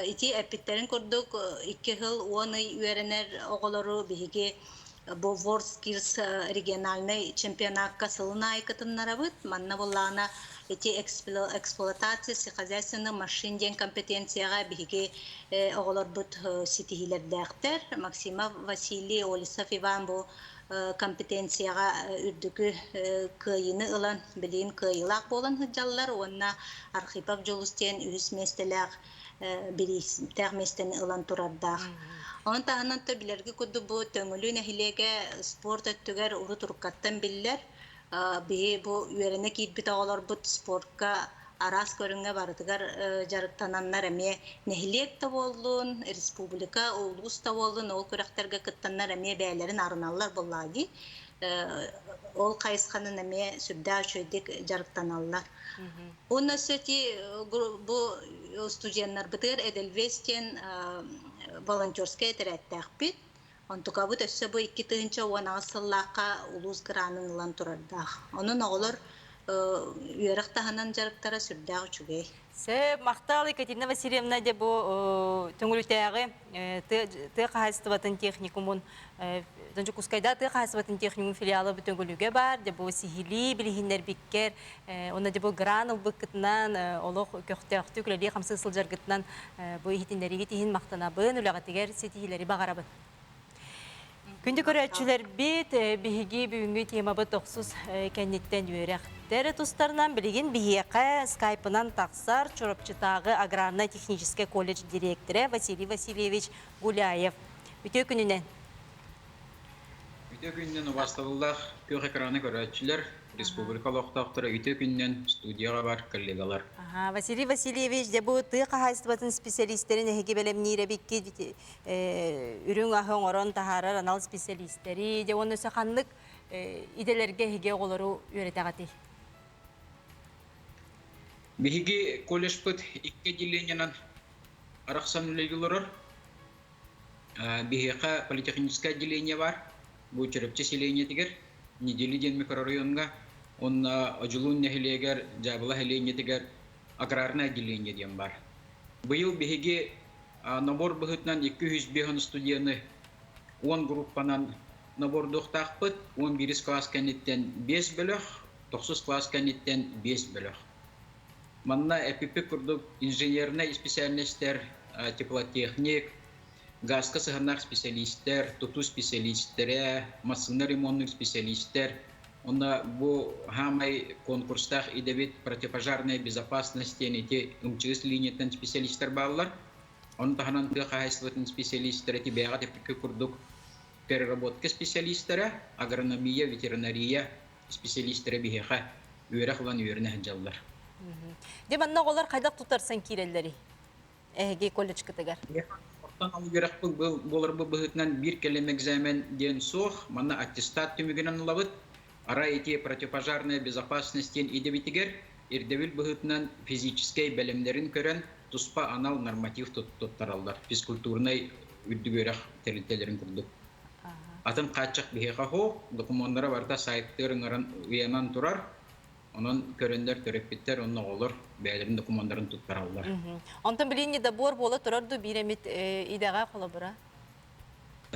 Ити әппеттерін көрдік 2 жыл 10 ай үйерінер оғылары бігеге bu Ворскирс региональный чемпионатка сылына айкытыннара бұд. Манна болағына ити эксплуатациясы хозяйственный машин ден компетенцияға бігеге оғылар бұд ситихилер дәқтер. Максима Василий Олисов Иван бұл компетенцияға үрдігі күйіні ұлан, білейін күйілақ болан ғыджалылар, онына архипап жолыстен үйіс местеләқ тәқ местен ұлан тұрардақ. Оның тағынан та білерге күді бұл төңілі нәхилеге спорт өттігер ұры тұрқаттан білілер. Бейі бұл үйеріне кейтбіт ағалар бұл спортқа арас көрінге бардығар жарықтананлар әме нәхилек та болуын, республика олғыз та болуын, ол көріқтерге күттанлар әме бәлерін арыналар болады. Ол қайысқанын әме сүрді үшөйдік жарықтаналар. Оны сөйті бұл студенттар бұтығыр әділвестен волонтерская тәрәттәқ бет. Онтуға бұт өсі бұл 2 тығынша оңағы сыллаққа ұлыз ғыранын ұлан тұрардақ. Оның оғылар үөрэх таһанан жарыктара сүрдээх үчүгэй. Сэ мақтал Екатерина Васильевна де бу төңүлүтәгы ты кахайстыбатын техникумун донжу кускайда ты кахайстыбатын техникум филиалы бүтөңгөлүгө бар де бу сихили билихиннер биккер онда де бу гранул быкытынан олох көктөктү күлөли камсы сылжаргытынан бу ихитиндери тиһин мактанабын улагатыгер сетихилери багарабын. Күнді көрәтшілер бет бігі бүгінгі темабы Тохсус кәннеттен үөрехтері тұстарынан білген БИЭриигэ скайпынан тақсар Чоропчытағы аграрно-технический колледж директоры Василий Васильевич Гуляев. Үтө күнінен? Үтө күнінен басталылақ көк экраны көрәтшілер республикалық тақтыры үтө күнінен студияға бар коллегалар. Василий Васильевич, де бұл ты қағайстыбатын специалистерін әйге бәлемнейрі бекке үрің ахың орын тахарар анал специалистері, де оны сақанлық иделерге әйге олару өретағаты. Бігіге колледж бұд 2 деленінен арақсан үлегілерір. Бігіға политехническое отделение бар. Бұл чөріпчі селение тегер. Неделі ден микрорайонға. Онна ажулун нехилегер, жабыла хелене тегер аграрное отделение ден бар. Быйыл бігіге набор бұғытнан 205 студияны 10 группанан набордық тақпыт, 11 класс кәнеттен 5 бөліқ, 9 класс кәнеттен 5 бөліқ. Манна әпіпі күрдік инженерный специальностер, теплотехник, газка сығанақ специалистер, туту специалистері, масыны ремонтный специалистер. Онда бу хамай конкурстах идебит противопожарной безопасности эти МЧС линиятын специалисттер баллар. Он таханан ты хахайсылатын специалисттер эти бәгат эпике курдук переработка специалисттері, агрономия, ветеринария специалисттері бихеха үөрэх улан үөріне хаджаллар. Деманна олар қайдақ тұтарсан киреллери? Әйге колледж кітігер? Ортан алу керек болар бұғытынан бір келем экзамен ден соқ, манна аттестат түмігінен лавыт. Ара эти противопожарная безопасностен идебитигер, ирдевил бұғытынан физической бәлемдерін көрен туспа анал норматив тұттаралдар. Физкультурной үддігерек тәрілтелерін күрдік. Атын қатшық бігеға хоқ, документара барда сайттырын уянан тұрар, onun körünler törepitler onun olur beylerin dokumentlerini tuttarallar. Ondan bilin de bor bola turardı bir emit idaga kolabora.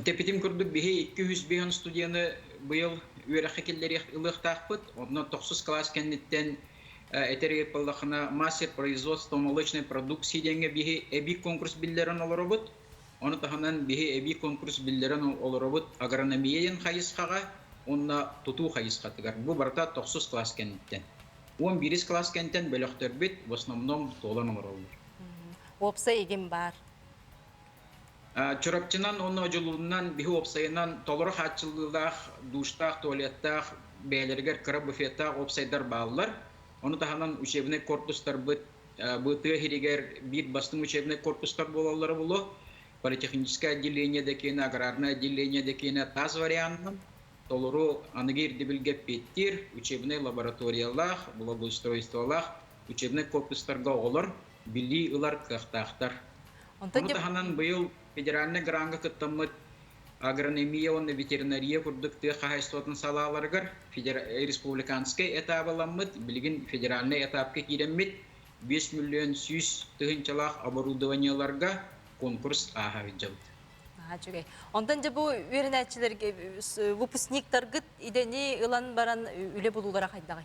Tepitim kurduk bihe 200 studiyanı bu yıl üörэх ekilleri ılıq taqpıt. Ondan Тохсус класс kennetten eteri yapıldığına мастер производства молочной продукции denge bihe ebi konkurs billerin olurubut. Onu tahanan bihe ebi konkurs billerin olurubut. Agronomiyeyen hayısqağa Онна туту хайысқатыгар. Бұл барта Тохсус класс кенттен. 11 класс кенттен бөліқтер бет, в основном толан олар. Опса еген бар. Чорапчынан, онна жылуынан, бихи опсайынан толыры хатчылылақ, душтақ, туалеттақ, бәйлергер, кыра буфеттақ опсайдар балылар. Оны таханан учебный корпустар бет, бұты херегер бит бастың учебный корпустар болалары болу. Политехническое отделение декені, аграрное отделение декені таз вариантын. Толору анагир дебилге петтир, учебный лабораториялах, благоустройстволах, учебный корпустарга олар, били ылар кахтахтар. Оны таханан быйыл федеральный гранга кыттамыт агрономия, онны ветеринария курдыкты хахайствотын салаларгар, республиканский этабаламыт, билигин федеральный этапка киреммит, 5 миллион сүйс тыгынчалах оборудованияларга конкурс аха виджалды. Ondan da bu öğrencilerge выпускниктаргыт идени ылан баран үле булулара кайдагай.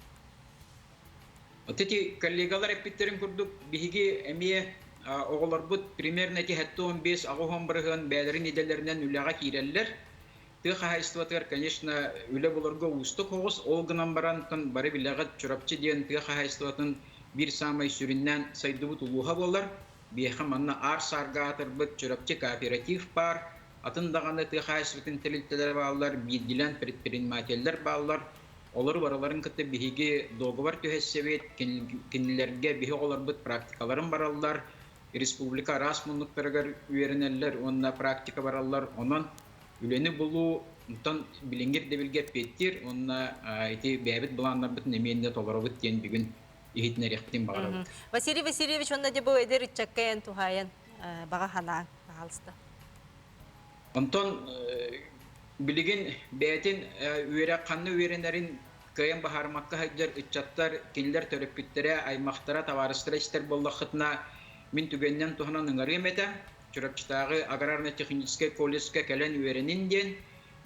Отети коллегалар эпиттерин курдук биги эмие оголор бут примерно эти 15 агохон бырыгын бәлерин иделеринен үлега киреллер. Ты хахайстватыр, конечно, үле буларга устук огус олгынан баран тан бары билегат чурапчы ден ты хахайстватын бир самай сүрүннән сайдыбут улуха болар. Биха манна ар саргатыр бут чурапчы кооператив бар. Атындағанда тыхайсветін тәрілттелер балалар, бейділен предпринимателлер балалар, олар бараларын күтті бейге доғывар түйәссевет, кенілерге бейге олар бұд практикаларын баралар, республика рас мұндықтарығар үйерінелер, онына практика баралар, онын үлені бұлу, ұнтан білінгер дебілге петтер, онына бәбіт бұланлар бұтын еменде толары бұд ден бүгін ехетінер ектен бағарады. Василий Васильевич, онда дебі өйдер үтчаккайын тухайын баға ханaan бағалысты. Ondan bilgin beytin üyere kanlı üyerenlerin Kayın baharmakka hajjar içattar kinler töröpüttere aymaqtara tavarıstıra ister bollaqıtna min tügenden tuhana nıngarıyemete. Çırapçıtağı agrarno-технический колледжге кэлэн üereninden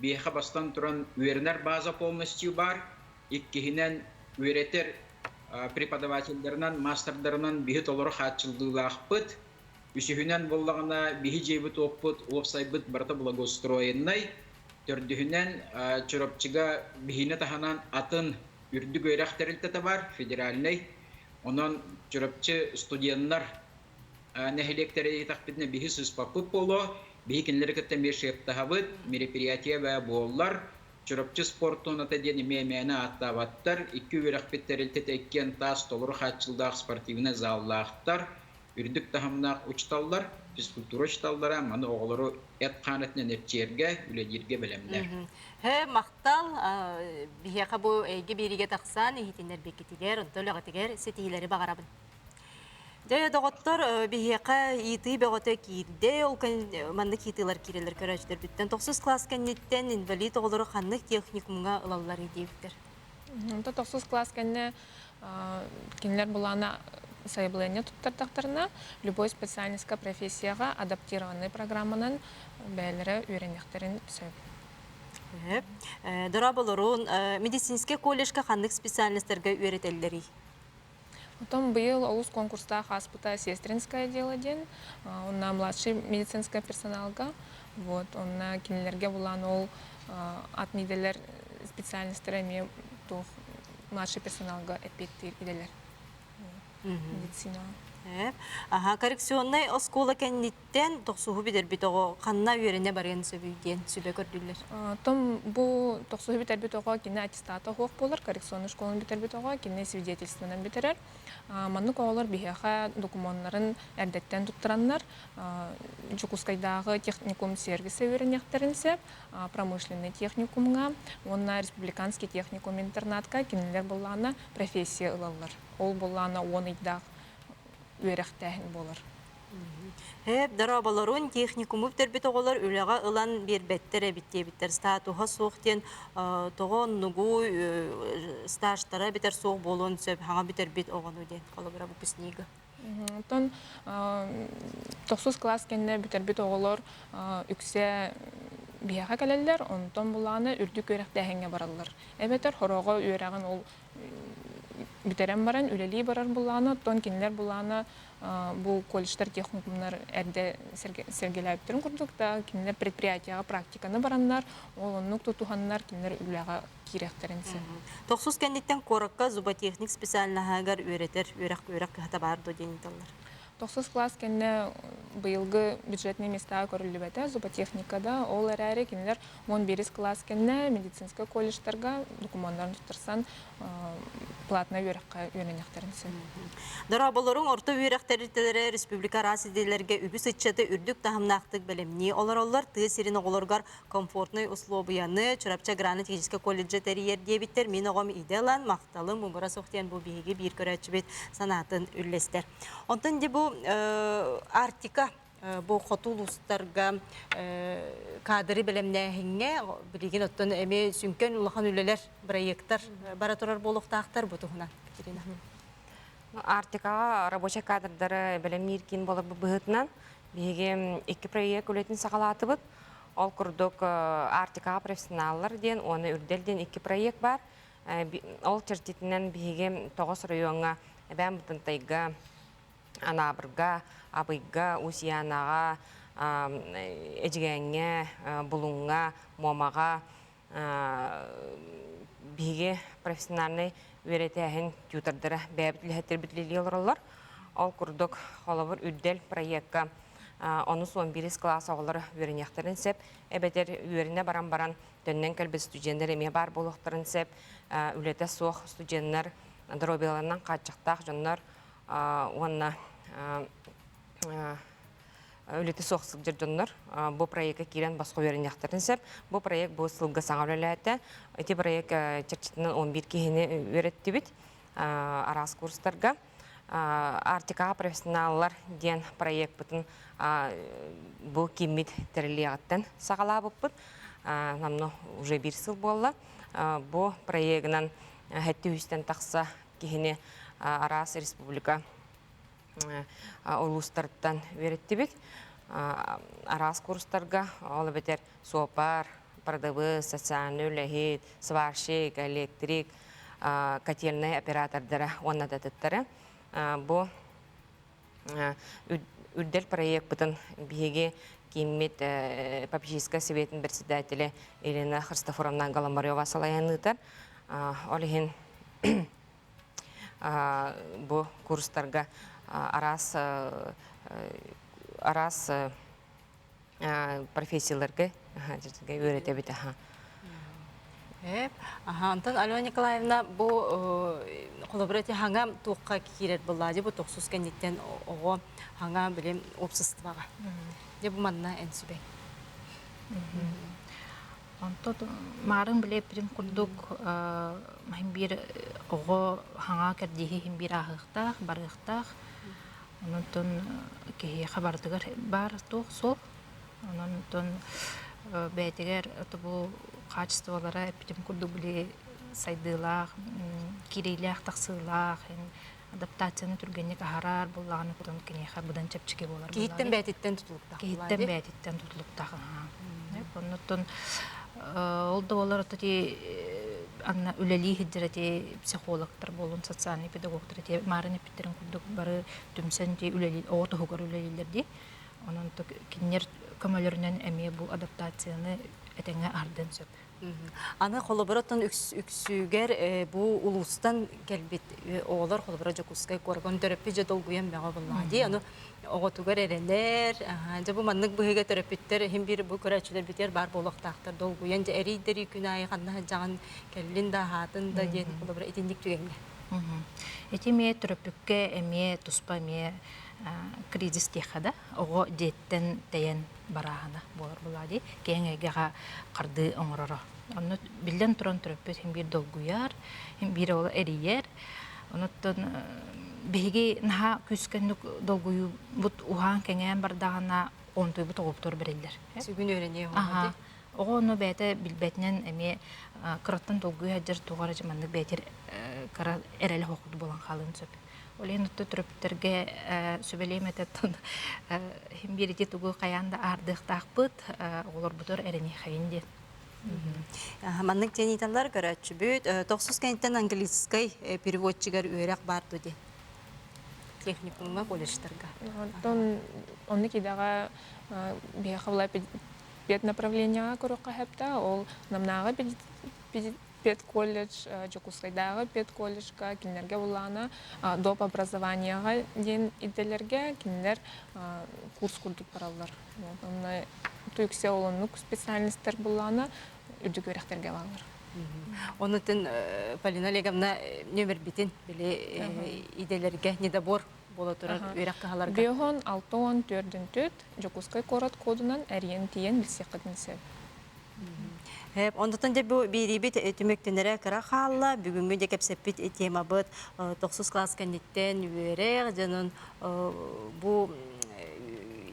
biha bastan turan üerener baza полностью бар. İkkihinen üereter преподавательдеринен, мастердеринен бихит олору хатчылдыылаахпыт. Үсүхүнен боллагына бихи жейбит оппыт, олопсайбыт барта благоустроеннай. Төрдүхүнен чырапчыга бихине таханан атын үрдүк өйрәхтерилтете бар, федеральный. Онон чырапчы студенттар нехилектере тахпитне бихи сыспапыт боло, бихи кинлери кеттен бир шептахабыт, мероприятие бә боллар. Чырапчы спортуна тедени мемени аттабаттар, 2 өйрәхпеттерилтете эккен тас толуру хатчылдаах спортивный заллаахтар, үрдүк тахамнаах учталлар, физкультура учталлара, маны оғылары эт қанетінен өтчерге, үледерге білемдер. Мақтал, бияқа бұл әйге береге тақсан, ехетендер бекетілер, ұнтылығытығер, сетейлері бағарабын. Дәй доғыттар бияқа еті бәғыты кейді, ол манды кейтілер керелер көрәждер бүттен. Тохсус класс кәннеттен инвалид оғылары қанлық техникумға ылалар едеуіктер. Тохсус класс кәнне кенлер бұлана заявление туттардақтарына любой специальностьқа профессияға адаптированный программанан бәлері үйренектерін сөйіп. Дұра болырын медицинский колледжға қанлық специальностьтерге үйретелдері? Потом был олус конкурста хаспыта сестринское дело день, он на младший медицинский персоналга, вот он на кинелерге булан ол от неделер специальностями то младший персоналга эпиктир иделер медицина. Коррекционный оскола кәннеттен тоқсуғы бедер бітоғы қанна үйеріне барген сөбейден сөбе көрділер? Том бұл тоқсуғы бітер бітоғы кені аттестаты хоқ болар, коррекционный школын бітер бітоғы кені свидетельствонан бітерер. Манны қоғылар бігеға документларын әрдеттен тұттыранлар, Жукускайдағы техникум сервисы үйренектерінсеп, промышленный техникумға, онна республиканский техникум интернатқа кенелер болағына профессия ылалар. Ол болағына 10 идақ үөрэх болар. Хеп дарабаларын техникумуп тербит оголар үлега ылан бербеттер биттер статуга соқтен тогон нугу стажтара битер соқ болон сөп хага битер бит огону ден колобра бу писнига. Тон Тохсус класс кенне битер бит оголар үксе бияга келелер, онтон буланы үрдүк өрек дәһәнгә баралар. Эбетер хорого үрәгән ол битерен баран үлели барар буланы, тон кинлер буланы бу колледжтар техникумнар әрде сергеләйптірін күрдікта, кинлер предприятияға практиканы бараннар, олыннық тұтуғаннар кинлер үләға керектерінсі. Тохсус кәндеттен қорыққа зуботехник специальнағағар өретер, өрек қығыта барды денеталар. Тохсус класс кенне быйылгы бюджетный места көрүлүбөтө зуботехникада ол әрәре кинлер 11 класс кенне медицинский колледждарга документтарын туттарсан платный өрөккө үйрөнөктөрүнсүн. Дарабаларын орто үйрөктөрү республика расиделерге үбүс иччаты үрдүк тахымнактык белемни олар тыы сирин оголоргар комфортный условияны чурапча аграрно-технический колледжде терьер дебиттер мен огом иделан макталым мугара соктен бу биги бир көрөчүбүт санатын үллестер. Онтон бу артика бу хотулустарга кадры белемнәһиңне билген оттон эме сүнкөн улахан үлелер проекттар бара турар болуктактар бу тугунан Катерина. Артика рабочий кадрдары белемнир кин болуп быгытнан биге 2 проект үлетин сагалатыбыт. Ол курдук артика профессионаллар ден, оны үрделден 2 проект бар. Ол чертитинен биге 9 районга бәм бутынтайга Анабырга, абыйга, усиянаға, эжгәңе, булунга, момага, биге профессиональный үйретәһин тютардыра бәбитләһәттер битлели олар. Ол курдук холобыр үддел проектка оны 11 класс оғылар үйренектерін сеп, әбетер үйрене баран төннен кәлбі студенттер еме бар болуқтарын сеп, үлеті соқ студенттер дробеларынан қатшықтақ жонлар онна үлеті соқсық жүрдіңдер. Бұл проектқа керен басқа үйренектерін сеп, бұл проект бұл сылғы саңар өләті. Эти проект черчетінен 11 кейіне үйретті біт арас курстарға. Артика профессионаллар ден проект бұтын бұл кеммет тірілеғаттен сағала бұппыт. Намны уже бір сыл болла. Бұл проектінен хәтті үстен тақса кихини арас республика улустарттан вереттибит. Арас курстарга олы бетер сопар, продавы, социальный үләхет, сварщик, электрик, котельный оператордары онна дәтеттері. Бу үрдел проект бұтын беге кеммет Подписывайтесь советінің председателі Елена Христофоровна Галамарева салаяныдыр. Олеген бу курстарга арас профессияларға өйрете бит. Антон Алена Николаевна, бу коллаборация хангам туққа кирер буллади, бу Тохсус кэннэттен ого хангам билем обществага. Де бу манна энсибе. Антон марын биле прим курдук бир ого ханга кердихи бир ахыктах, барыктах. Онтон ки хабардыгар бар Тохсус. Онтон бәйтегер бу качестволары прим курдук биле сайдылах, кирейлах, таксылах, адаптацияны түргенне кахарар буллаганы кутан кенеха будан чепчике болар. Киттен бәйтиттен тутулуктак. Киттен бәйтиттен тутулуктак. Онтон олда болар тати анна үлели хиджерати психологтар болун, социальный педагогтар те марыны питтерин курдук бары түмсен те үлели ото хугар үлелилерди. Онон то кинер көмөлөрүнөн эме бу адаптацияны этеңе ардын сөп. Аны коллабораттан үксүгер бу улустан келбит оолар коллабора жокускай коргон терапия жадолгуян мага буллади. Аны оготугар эрелер, жабу маннык быйга терапевттер хим бир бу көрөчүлөр битер бар болохтактар долгуян же эридери күнай ганна жаган келлин да хатын да ден коллабора итиндик түгенге. Этиме терапевтке эме туспа ме кризис техада ого деттен тейен барахана болар булади кеңегега карды оңороро. Аны билден туран терапевт хим бир долгуяр, хим бир ол эриер. Оноттон беги наха күскеннүк долгую бут ухан кеңен бардагана онтой бут оптор берелер. Сүгүн өрөне болду. Огону бете билбетнен эме кыраттан долгуя жер тугара жаманды бетер кара эреле хокуду болан халын сөп. Олен утты терапевттерге сөбелеметтен хим бирити тугу каянда ардыктакпыт, олар бутор эрене хайынде. Маннык тениталар көрөчүбүт, Тохсус кэннэттен английский переводчигер үөрэх барды де. Техникумга колледждарга. Он кидага бехавла пет направления корокка хепта, ол намнага пет колледж, Жокускайдагы пет колледжга кинерге булана доп образованияга ден иделерге кинер курс курдук баралар. Онна түйксе олонук специалисттер булана үдүгөрөхтерге балар. Онутын Полина Олеговна номер битин биле иделерге недобор боло турар үөрэх кахаларга. Биохон 6-4 Жокускай корот кодунан эриен тиен билсеккетин сеп. Онтон же бу бирибит түмөктөнөрө кара халла бүгүнгү же кепсеппит тема быт Тохсус класс кэннэттен үөрэх жанын бу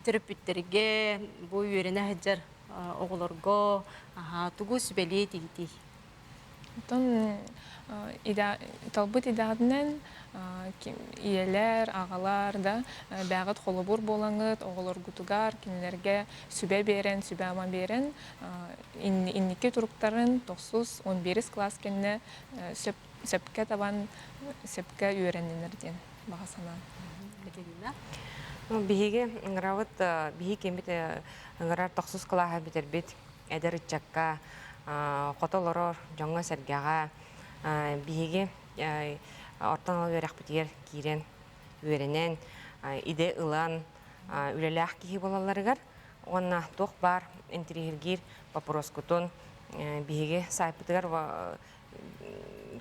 терапевттерге бу үөрене хаджар оголорго тугу сүбели тигити. Тон талбыт идадынан иелер, агалар да бәгыт холобур болаңыт, оголор гутугар, кинлерге сүбе берен, сүбе ама берен, инники туруктарын Тохсус 11 класс кенне сөпке табан сөпке үйрененерден бағасана. Биһиге ыңыравыт биһи кемит ыңырар Тохсус класса битербит эдер ичакка котолорор жоңго сергага биһиге ортон өөрэх битер кирен үөренен иде ылан үлелэх кихи болаларыгар онна тох бар интерьергир вопрос кутун биһиге сайпытыгар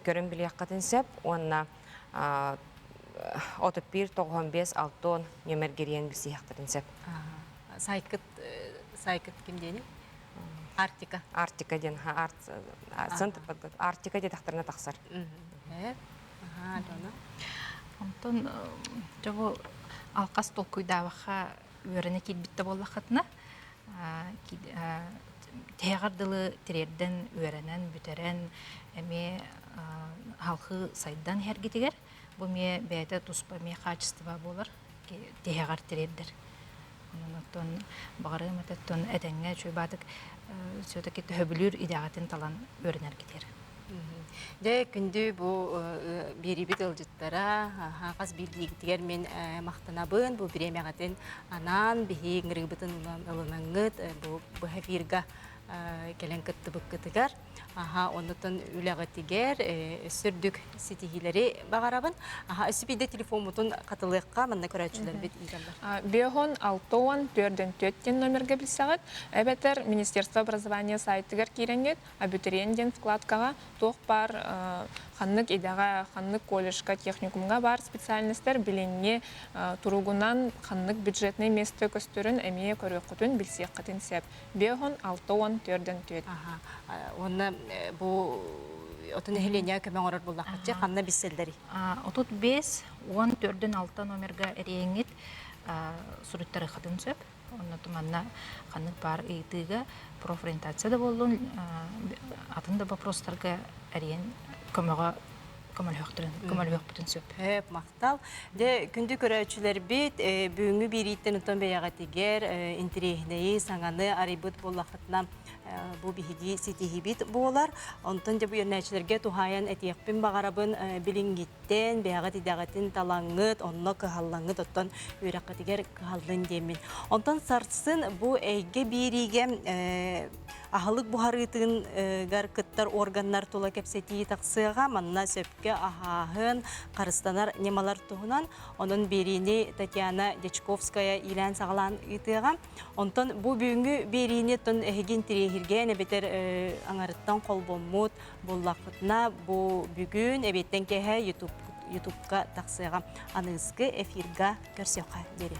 көрөн билияккатын сеп онна отып бир 95-6 номер герен бисияқтырын сеп. Сайкыт ким дени? Артика. Артика ден, центр Артика де тақтырына тақсар. Антон, жабу алқас толкуйдаваха өріне кетбітті болақытына. Теғардылы терерден өрінен, бүтерен, әме халқы сайдан хергитигер бу ме бәйті туспа ме качество болар техагар терердер. Онтон багары метаттон эдеңге чөбатык все-таки төбүлүр идагатын талан өрнер кетер. Де күндү бу берибит ылжыттара хагас билдигитигер мен мактанабын бу премиягатын анан бихиңрыбытын ылынаңыт бу хафирга келен кыттыбыккытыгар оннотон үлягатигер сүрдүк ситихилери багарабын өсүпиде телефон мутун катылыкка манна көрөчүлөр бит игендар Бехон 6-4 номерге билсагыт эбетер Министерство образования сайтыгар киреңет абитуриенттен вкладкага тох бар ханнык идага ханнык колледжга техникумга бар специальностьтер биленне туругунан ханнык бюджетный место көстөрүн эмие көрөкөтүн билсеккатын сеп Бехон 6-4 онна бу отун хеления көмөң орор буллакчы ханна бисселдери отут 5-14 номерге эреңет суруттары хатын сөп онна туманна ханнык бар ыйтыга профориентацияда болдун атында вопростарга эрен көмөгө көмөлөк бүтүн сөп. Мактал. Де күндү көрөчүлөр бит бүгүнкү бириттен утон бияга тигер интернети саңаны арибут боллакытна бу биһиги ситихибит болар. Онтон же бу йөрнәчләргә тухаян этиякпин багарабын билингиттен бияга тидагатын талаңыт, онно кыһаллаңыт оттон үөрэх тигер кыһалдын демин. Онтон сарсын бу эйгэ биэриигэ ахылык бухарытын гаркыттар органнар тула кепсети таксыга манна сөпкө ахаһын карыстанар немалар туһунан онун берини Татьяна Дечковская илан сагалан итыга онтон бу бүгүнкү берини тон эхигин тирехирген эбетер аңарыттан колбоммут буллакытна бу бүгүн эбеттен кеһе ютубка таксыга аныскы эфирга көрсөкка дере